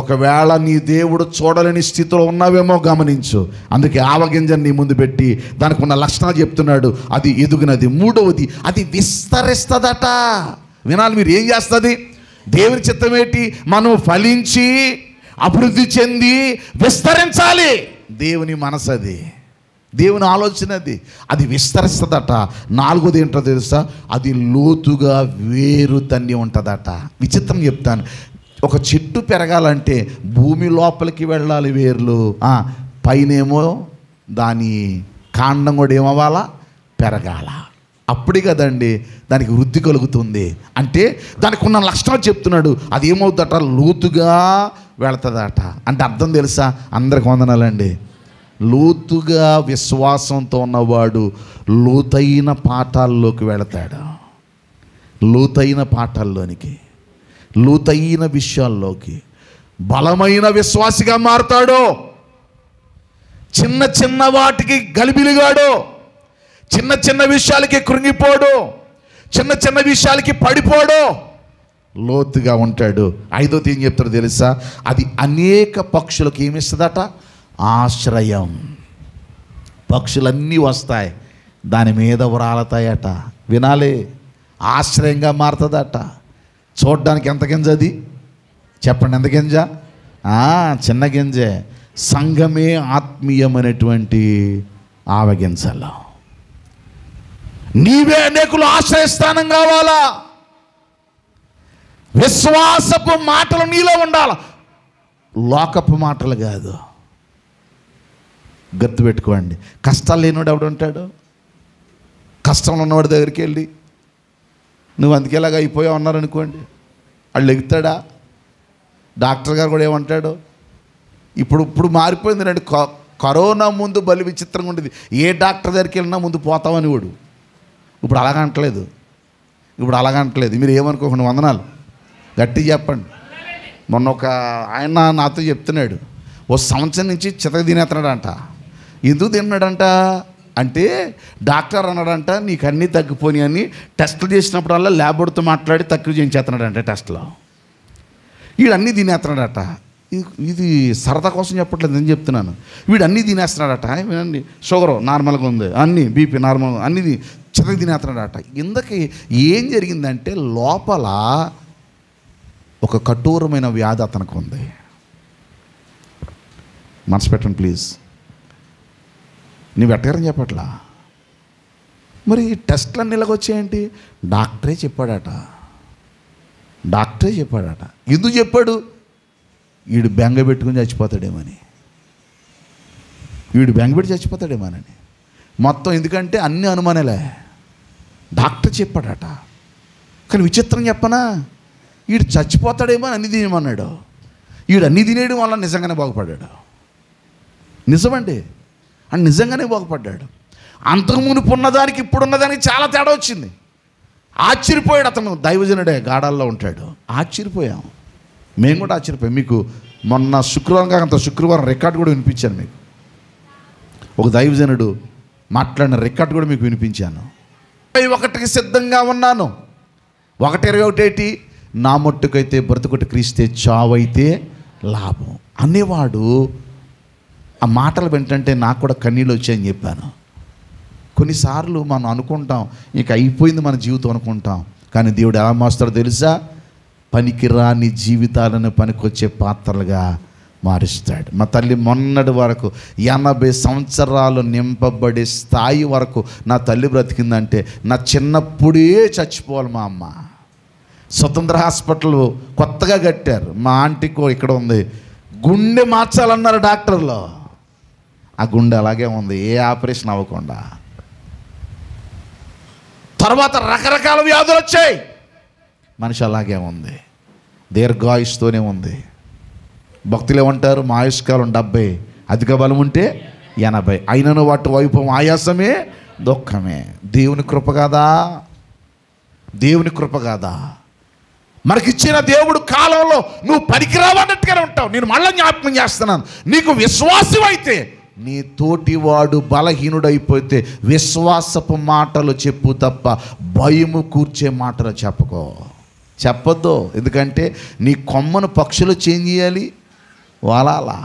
ఒకవేళ నీ దేవుడు చూడలేని స్థితిలో ఉన్నావేమో గమనించు. అందుకే ఆవగింజని నీ ముందు పెట్టి దానికి ఉన్న లక్షణాలు చెప్తున్నాడు. అది ఎదుగునది. 3వది, అది విస్తరిస్తుందట. వినాలి మీరు. ఏం చేస్తుంది? దేవుని చిత్తం ఏంటి? మనం ఫలించి అభివృద్ధి చెంది విస్తరించాలి. దేవుని మనసు అది, దేవుని ఆలోచన అది. అది విస్తరిస్తుందట. 4వది ఏంటో తెలుసా? అది లోతుగా వేరు తన్ని ఉంటుందట. విచిత్రం చెప్తాను. ఒక చెట్టు పెరగాలంటే భూమి లోపలికి వెళ్ళాలి వేర్లు. పైనేమో దాని కాండం కూడా ఏమవ్వాలా? పెరగాల. అప్పుడే కదండి దానికి వృద్ధి కలుగుతుంది. అంటే దానికి ఉన్న లక్షణాలు చెప్తున్నాడు. అది ఏమవుతుందట? లోతుగా వెళుతుందట. అంటే అర్థం తెలుసా? అందరికి వందనాలండి. లోతుగా విశ్వాసంతో ఉన్నవాడు లోతైన పాఠాల్లోకి వెళతాడు. లోతైన పాఠాల్లోనికి, లోతైన విషయాల్లోకి బలమైన విశ్వాసిగా మారుతాడు. చిన్న చిన్న వాటికి గలిబిలిగాడు, చిన్న చిన్న విషయాలకి కృంగిపోడు, చిన్న చిన్న విషయాలకి పడిపోడు, లోతుగా ఉంటాడు. 5వ ఏం చెప్తాడు తెలుసా? అది అనేక పక్షులకు ఏమిస్తుందట? ఆశ్రయం. పక్షులన్నీ వస్తాయి, దాని మీద వ్రాలతాయట. వినాలి, ఆశ్రయంగా మారుతుందట. చూడ్డానికి ఎంత గింజ అది? చెప్పండి, ఎంత గింజ? చిన్న గింజే. సంఘమే ఆత్మీయమైనటువంటి ఆవగింజలో నీవే అనేకులు ఆశ్రయస్థానం కావాలా? విశ్వాసపు మాటలు నీలో ఉండాల, లోకపు మాటలు కాదు. గుర్తుపెట్టుకోండి. కష్టాలు లేనివాడు ఎవడు ఉంటాడు? కష్టంలో ఉన్నవాడి దగ్గరికి వెళ్ళి నువ్వు అందుకేలాగా అయిపోయావు అన్నారనుకోండి, వాళ్ళు ఎగుతాడా? డాక్టర్ గారు కూడా ఏమంటాడు? ఇప్పుడు మారిపోయింది రండి. కరోనా ముందు బలి విచిత్రంగా ఉండేది. ఏ డాక్టర్ దగ్గరికి వెళ్ళినా ముందు పోతామని వాడు. ఇప్పుడు అలాగంటలేదు. మీరు ఏమనుకోకుండా వందనాలు గట్టిగా చెప్పండి. మొన్న ఒక ఆయన నాతో చెప్తున్నాడు, ఓ సంవత్సరం నుంచి చితక తినేస్తున్నాడంట. ఎందుకు తిన్నాడంట అంటే, డాక్టర్ అన్నాడంట నీకు అన్నీ తగ్గిపోయి అని. టెస్టులు చేసినప్పుడల్లా ల్యాబోర్డ్తో మాట్లాడి తక్కువ చేయించేస్తున్నాడంట టెస్ట్లో. వీడు అన్నీ తినేస్తున్నాడట. ఇది సరదా కోసం చెప్పట్లేదు, నేను చెప్తున్నాను. వీడు అన్నీ తినేస్తున్నాడట. వినండి, షుగర్ నార్మల్గా ఉంది, అన్నీ బీపీ నార్మల్గా, అన్నీ చితక తినేస్తున్నాడట. ఇందుకే ఏం జరిగిందంటే లోపల ఒక కఠోరమైన వ్యాధి అతనికి ఉంది. మనసు పెట్టండి ప్లీజ్. నువ్వు ఎట్టగారని చెప్పట్లా. మరి టెస్ట్లన్నీ ఇలాగొచ్చాయేంటి? డాక్టరే చెప్పాడట. ఎందుకు చెప్పాడు? వీడు బెంగ పెట్టుకుని చచ్చిపోతాడేమని. మొత్తం ఎందుకంటే అన్ని అనుమానాలే. డాక్టర్ చెప్పాడట. కానీ విచిత్రం చెప్పనా, వీడు చచ్చిపోతాడేమో అని అన్ని తినేమన్నాడు. వీడు అన్ని తినేయడం వల్ల నిజంగానే బాగుపడ్డాడు. నిజమండి, అని నిజంగానే బాగుపడ్డాడు. అంతకు మునుపు ఉన్నదానికి ఇప్పుడున్నదానికి చాలా తేడా వచ్చింది. ఆశ్చర్యపోయాడు అతను. దైవజనుడే, గాడాల్లో ఉంటాడు. ఆశ్చర్యపోయాం, మేము కూడా ఆశ్చర్యపోయాం. మీకు మొన్న శుక్రవారం కాకంత శుక్రవారం రికార్డు కూడా వినిపించాను. మీకు ఒక దైవజనుడు మాట్లాడిన రికార్డు కూడా మీకు వినిపించాను. 21కి సిద్ధంగా ఉన్నాను. 1:21 నా మట్టుకైతే బ్రతుకుటి క్రీస్తే, చావైతే లాభం అనేవాడు. ఆ మాటలు వింటంటే నాకు కూడా కన్నీళ్ళు వచ్చాయని చెప్పాను. కొన్నిసార్లు మనం అనుకుంటాం ఇక అయిపోయింది మన జీవితం అనుకుంటాం. కానీ దేవుడు ఎలా మారుస్తాడో తెలుసా? పనికిరాని జీవితాలను పనికొచ్చే పాత్రలుగా మారుస్తాడు. మా తల్లి మొన్నటి వరకు 80 సంవత్సరాలు నింపబడే స్థాయి వరకు నా తల్లి బ్రతికిందంటే నా చిన్నప్పుడే చచ్చిపోవాలి. మా అమ్మ స్వతంత్ర హాస్పిటల్ కొత్తగా కట్టారు. మా ఆంటీకో ఇక్కడ ఉంది, గుండె మార్చాలన్నారు డాక్టర్లు. ఆ గుండె అలాగే ఉంది, ఏ ఆపరేషన్ అవ్వకుండా. తర్వాత రకరకాల వ్యాధులు వచ్చాయి, మనిషి అలాగే ఉంది, దీర్ఘాయుస్తూనే ఉంది. భక్తులు ఏమంటారు? మా ఆయుష్కాలం 70, అధిక బలం ఉంటే 80, అయినను వాటి వైభవం ఆయాసమే దుఃఖమే. దేవుని కృప కాదా? మనకిచ్చిన దేవుడు కాలంలో నువ్వు పనికిరావన్నట్టుగానే ఉంటావు. నేను మళ్ళీ జ్ఞాపకం చేస్తున్నాను, నీకు విశ్వాసం అయితే నీ తోటివాడు బలహీనుడైపోతే విశ్వాసపు మాటలు చెప్పు తప్ప భయము కూర్చే మాటలు చెప్పొద్దు. ఎందుకంటే నీ కొమ్మను పక్షులు చేంజ్ చేయాలి, వాలాలా.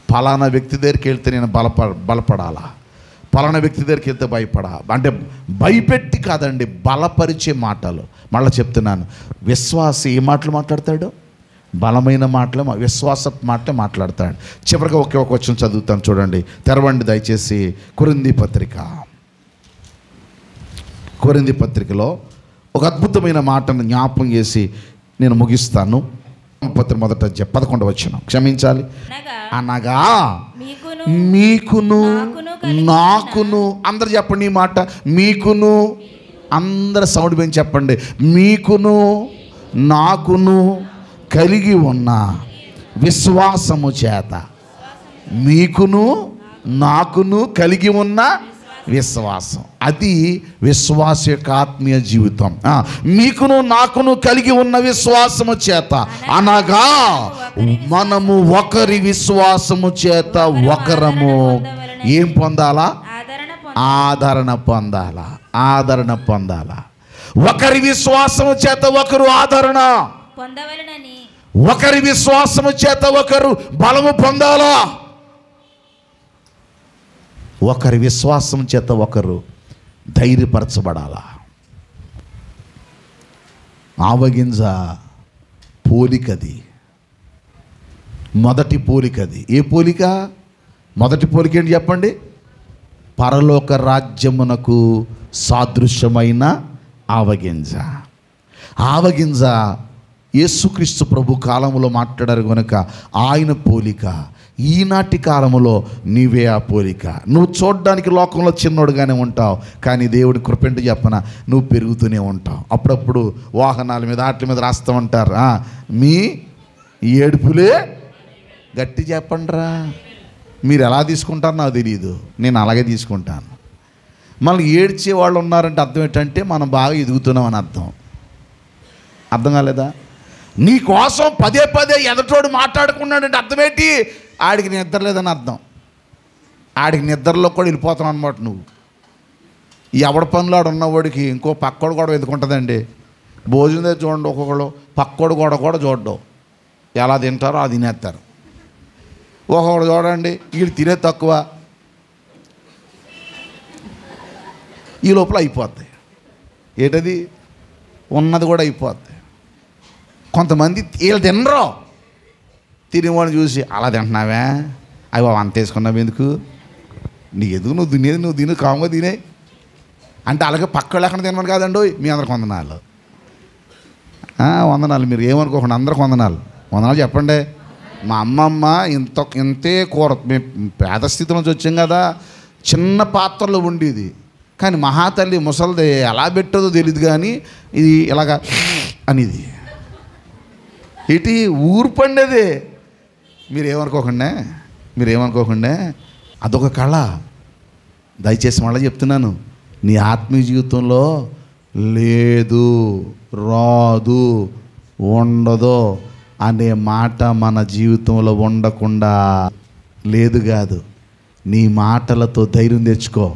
ఫలానా వ్యక్తి దగ్గరికి వెళ్తే నేను బలపడాలా, ఫలానా వ్యక్తి దగ్గరికి వెళ్తే అంటే భయపెట్టి కాదండి, బలపరిచే మాటలు. మళ్ళీ చెప్తున్నాను, విశ్వాసి ఏ మాటలు మాట్లాడతాడు? బలమైన మాటలు, విశ్వాస మాటలు మాట్లాడతాడు. చివరిగా ఒకే ఒక వచనం చదువుతాను, చూడండి, తెరవండి దయచేసి. కొరింథీ పత్రికలో ఒక అద్భుతమైన మాటను జ్ఞాపకం చేసి నేను ముగిస్తాను. మొదట 11వ వచనం, క్షమించాలి. అనగా మీకును నాకును, అందరు చెప్పండి ఈ మాట, మీకును, అందరు సౌండ్ పెంచి చెప్పండి, మీకును నాకును కలిగి ఉన్న విశ్వాసము చేత. మీకును నాకును కలిగి ఉన్న విశ్వాసం. అది విశ్వాస యొక్క ఆత్మీయ జీవితం. మీకును నాకును కలిగి ఉన్న విశ్వాసము చేత, అనగా మనము ఒకరి విశ్వాసము చేత ఒకరము ఏం పొందాలా? ఆదరణ పొందాలా. ఆదరణ పొందాలా. ఒకరి విశ్వాసము చేత ఒకరు ఆదరణ పొందవలెనని, ఒకరి విశ్వాసము చేత ఒకరు బలము పొందాలా. ఒకరి విశ్వాసం చేత ఒకరు ధైర్యపరచబడాలా. ఆవగింజ పోలికది, మొదటి పోలికది. ఏ పోలిక? మొదటి పోలిక ఏంటి చెప్పండి? పరలోక రాజ్యమునకు సాదృశ్యమైన ఆవగింజ. ఆవగింజ యేసుక్రీస్తు ప్రభు కాలంలో మాట్లాడారు కనుక ఆయన పోలిక. ఈనాటి కాలంలో నీవే ఆ పోలిక. నువ్వు చూడడానికి లోకంలో చిన్నోడుగానే ఉంటావు, కానీ దేవుడి కృపేంటి చెప్పన, నువ్వు పెరుగుతూనే ఉంటావు. అప్పుడప్పుడు వాహనాల మీద వాటి మీద రాస్తూ ఉంటారు, మీ ఏడుపులే గట్టి చెప్పండిరా. మీరు ఎలా తీసుకుంటారో నాకు తెలియదు, నేను అలాగే తీసుకుంటాను. మళ్ళీ ఏడ్చే వాళ్ళు ఉన్నారంటే అర్థం ఏంటంటే మనం బాగా ఎదుగుతున్నాం అని అర్థం. అర్థం కాలేదా? నీ కోసం పదే పదే ఎదటోడు మాట్లాడుకున్నాడంటే అర్థం ఏంటి? ఆడికి నిద్ర లేదని అర్థం. ఆడికి నిద్రలో కూడా వెళ్ళిపోతావు అనమాట నువ్వు. ఎవడ పనులు ఆడు ఉన్నవాడికి ఇంకో పక్కోడు కూడా ఎందుకుంటుందండి. భోజనం చూడండి, ఒక్కొక్కడు పక్కోడు కూడా చూడడం, ఎలా తింటారో అది తినేస్తారు. ఒక్కొక్కడు చూడండి, వీళ్ళు తినే తక్కువ, ఈ లోపల అయిపోద్ది. ఏంటది? ఉన్నది కూడా అయిపోద్ది. కొంతమంది వీళ్ళు తినరు, తినేవాడిని చూసి అలా తింటున్నావే, అవి అంత వేసుకున్నావు ఎందుకు, నీకు ఎందుకు, నువ్వు తినేది నువ్వు తిను, కాముగా తినే అంటే అలాగే పక్క లేకుండా తినమని కాదండి. మీ అందరికి వందనాలు, వందనాలు. మీరు ఏమనుకోకుండా అందరికి వందనాలు. వందనాలు చెప్పండి. మా అమ్మమ్మ ఇంతే కూర, మేము పేద స్థితి నుంచి వచ్చాం కదా, చిన్న పాత్రలో ఉండేది. కానీ మహాతల్లి ముసలిది ఎలా పెట్టదో తెలియదు, కానీ ఇది ఇలాగా అనేది ఇటు ఊరు పండేది. మీరేమనుకోకుండా అదొక కళ. దయచేసి మళ్ళీ చెప్తున్నాను, నీ ఆత్మీయ జీవితంలో లేదు, రాదు, ఉండదు అనే మాట మన జీవితంలో ఉండకుండా లేదు కాదు. నీ మాటలతో ధైర్యం తెచ్చుకో.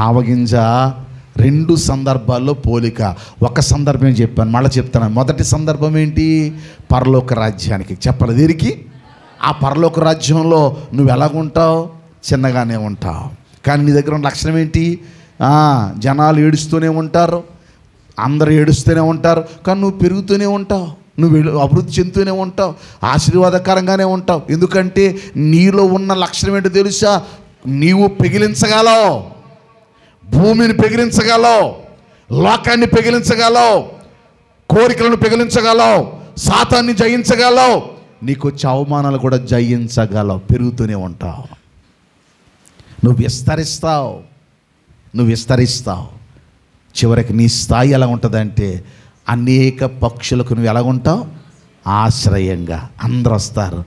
ఆవగింజ రెండు సందర్భాల్లో పోలిక. ఒక సందర్భం చెప్పాను, మళ్ళీ చెప్తాను. మొదటి సందర్భం ఏంటి? పరలోక రాజ్యానికి. చెప్పాలి దీనికి. ఆ పరలోక రాజ్యంలో నువ్వు ఎలాగుంటావు? చిన్నగానే ఉంటావు. కానీ నీ దగ్గర ఉన్న లక్షణం ఏంటి? జనాలు ఏడుస్తూనే ఉంటారు, అందరూ ఏడుస్తూనే ఉంటారు, కానీ నువ్వు పెరుగుతూనే ఉంటావు, నువ్వు అభివృద్ధి చెందుతూనే ఉంటావు, ఆశీర్వాదకరంగానే ఉంటావు. ఎందుకంటే నీలో ఉన్న లక్షణం ఏంటో తెలుసా? నీవు పెగిలించగలవు, భూమిని పెగిలించగలవు, లోకాన్ని పెగిలించగలవు, కోరికలను పెగిలించగలవు, సాతాన్ని జయించగలవు, నీకు వచ్చే అవమానాలు కూడా జయించగలవు. పెరుగుతూనే ఉంటావు, నువ్వు విస్తరిస్తావు. చివరికి నీ స్థాయి ఎలా ఉంటుందంటే అనేక పక్షులకు నువ్వు ఎలాగుంటావు? ఆశ్రయంగా. అందరూ వస్తారు,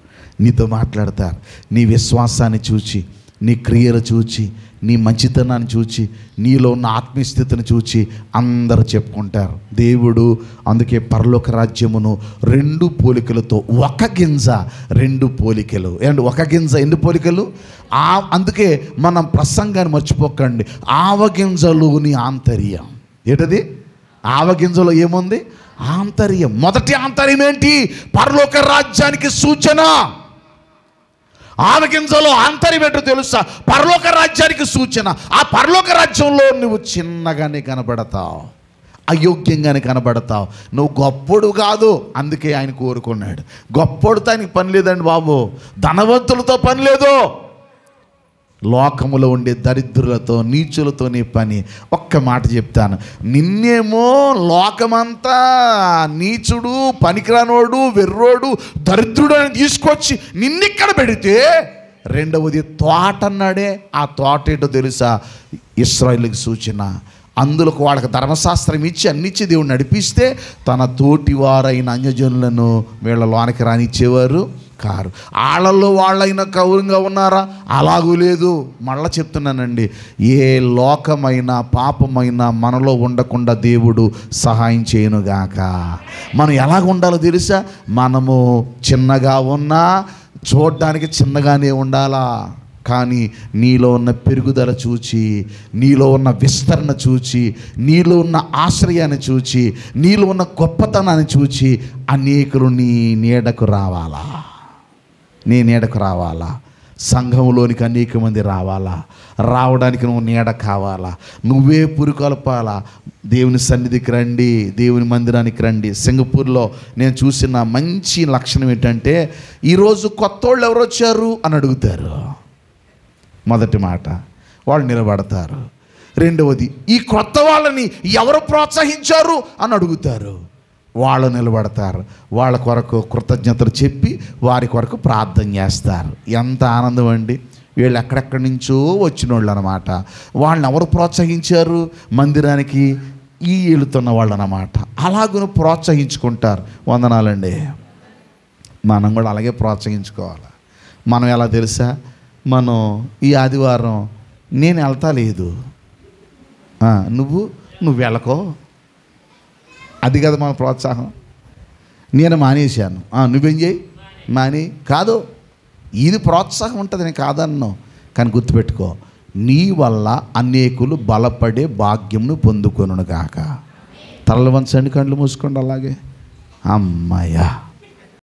నీతో మాట్లాడతారు. నీ విశ్వాసాన్ని చూచి, నీ క్రియలు చూచి, నీ మంచితనాన్ని చూచి, నీలో ఉన్న ఆత్మీయస్థితిని చూచి అందరూ చెప్పుకుంటారు. దేవుడు అందుకే పరలోక రాజ్యమును రెండు పోలికలతో, ఒక గింజ రెండు పోలికలు. అండ్ ఒక గింజ ఎన్ని పోలికలు? అందుకే మనం ప్రసంగాన్ని మర్చిపోకండి. ఆవగింజలోని ఆంతర్యం ఏంటది? ఆవగింజలో ఏముంది? ఆంతర్యం. మొదటి ఆంతర్యం ఏంటి? పరలోక రాజ్యానికి సూచన. ఆవగింజలో ఆంతర్యం ఏంటో తెలుసా? పరలోక రాజ్యానికి సూచన. ఆ పరలోక రాజ్యంలో నువ్వు చిన్నగానే కనబడతావు, అయోగ్యంగానే కనబడతావు. నువ్వు గొప్పడు కాదు. అందుకే ఆయన కోరుకున్నాడు. గొప్పడితో ఆయనకి పని లేదండి బాబు, ధనవంతులతో పని లేదు, లోకములో ఉండే దరిద్రులతో, నీచులతో నీ పని. ఒక్క మాట చెప్తాను, నిన్నేమో లోకమంతా నీచుడు, పనికిరానోడు, వెర్రోడు, దరిద్రుడు అని తీసుకొచ్చి నిన్నిక్కడ పెడితే, రెండవది తోట అన్నాడే, ఆ తోట ఏంటో తెలుసా? ఇశ్రాయేలుకి సూచన. అందులో వాళ్ళకి ధర్మశాస్త్రం ఇచ్చి అన్నిచ్చి దేవుడు నడిపిస్తే తన తోటి వారైన అన్యజనులను వీళ్ళ లోనికి రానిచ్చేవారు కారు. వాళ్ళల్లో వాళ్ళైనా గౌరవంగా ఉన్నారా? అలాగూ లేదు. మళ్ళా చెప్తున్నానండి, ఏ లోకమైనా పాపమైనా మనలో ఉండకుండా దేవుడు సహాయం చేయనుగాక. మనం ఎలాగ ఉండాలో తెలుసా? మనము చిన్నగా ఉన్నా చూడడానికి చిన్నగానే ఉండాలా, కానీ నీలో ఉన్న పెరుగుదల చూచి, నీలో ఉన్న విస్తరణ చూచి, నీలో ఉన్న ఆశ్రయాన్ని చూచి, నీలో ఉన్న గొప్పతనాన్ని చూచి అనేకులు నీ నీడకు రావాలా, నీ నీడకు రావాలా. సంఘంలోనికి అనేక మంది రావాలా. రావడానికి నువ్వు నీడ కావాలా. నువ్వే పురికొల్పాలా. దేవుని సన్నిధికి రండి, దేవుని మందిరానికి రండి. సింగపూర్లో నేను చూసిన మంచి లక్షణం ఏంటంటే, ఈరోజు కొత్త వాళ్ళు ఎవరు వచ్చారు అని అడుగుతారు. మొదటి మాట, వాళ్ళు నిలబడతారు. రెండవది, ఈ కొత్త వాళ్ళని ఎవరు ప్రోత్సహించారు అని అడుగుతారు. వాళ్ళు నిలబడతారు. వాళ్ళ కొరకు కృతజ్ఞతలు చెప్పి వారి కొరకు ప్రార్థన చేస్తారు. ఎంత ఆనందం అండి. వీళ్ళు ఎక్కడెక్కడి నుంచో వచ్చిన వాళ్ళు అన్నమాట. వాళ్ళని ఎవరు ప్రోత్సహించారు? మందిరానికి వెళుతున్న వాళ్ళు అన్నమాట. అలాగూ ప్రోత్సహించుకుంటారు. వందనాలండి. మనం కూడా అలాగే ప్రోత్సహించుకోవాలి. మనం ఎలా తెలుసా? మనం ఈ ఆదివారం నేను వెళ్తా లేదు, నువ్వు వెళ్ళకో, అది కదా మన ప్రోత్సాహం. నేను మానేశాను, నువ్వేం చేయి, మాని కాదు. ఇది ప్రోత్సాహం ఉంటుంది, నేను కాదన్నాను. కానీ గుర్తుపెట్టుకో, నీ వల్ల అనేకులు బలపడే భాగ్యంను పొందుకొనుగాక. తలలు వంచండి, కళ్ళు మూసుకోండి. అలాగే అమ్మాయ్యా.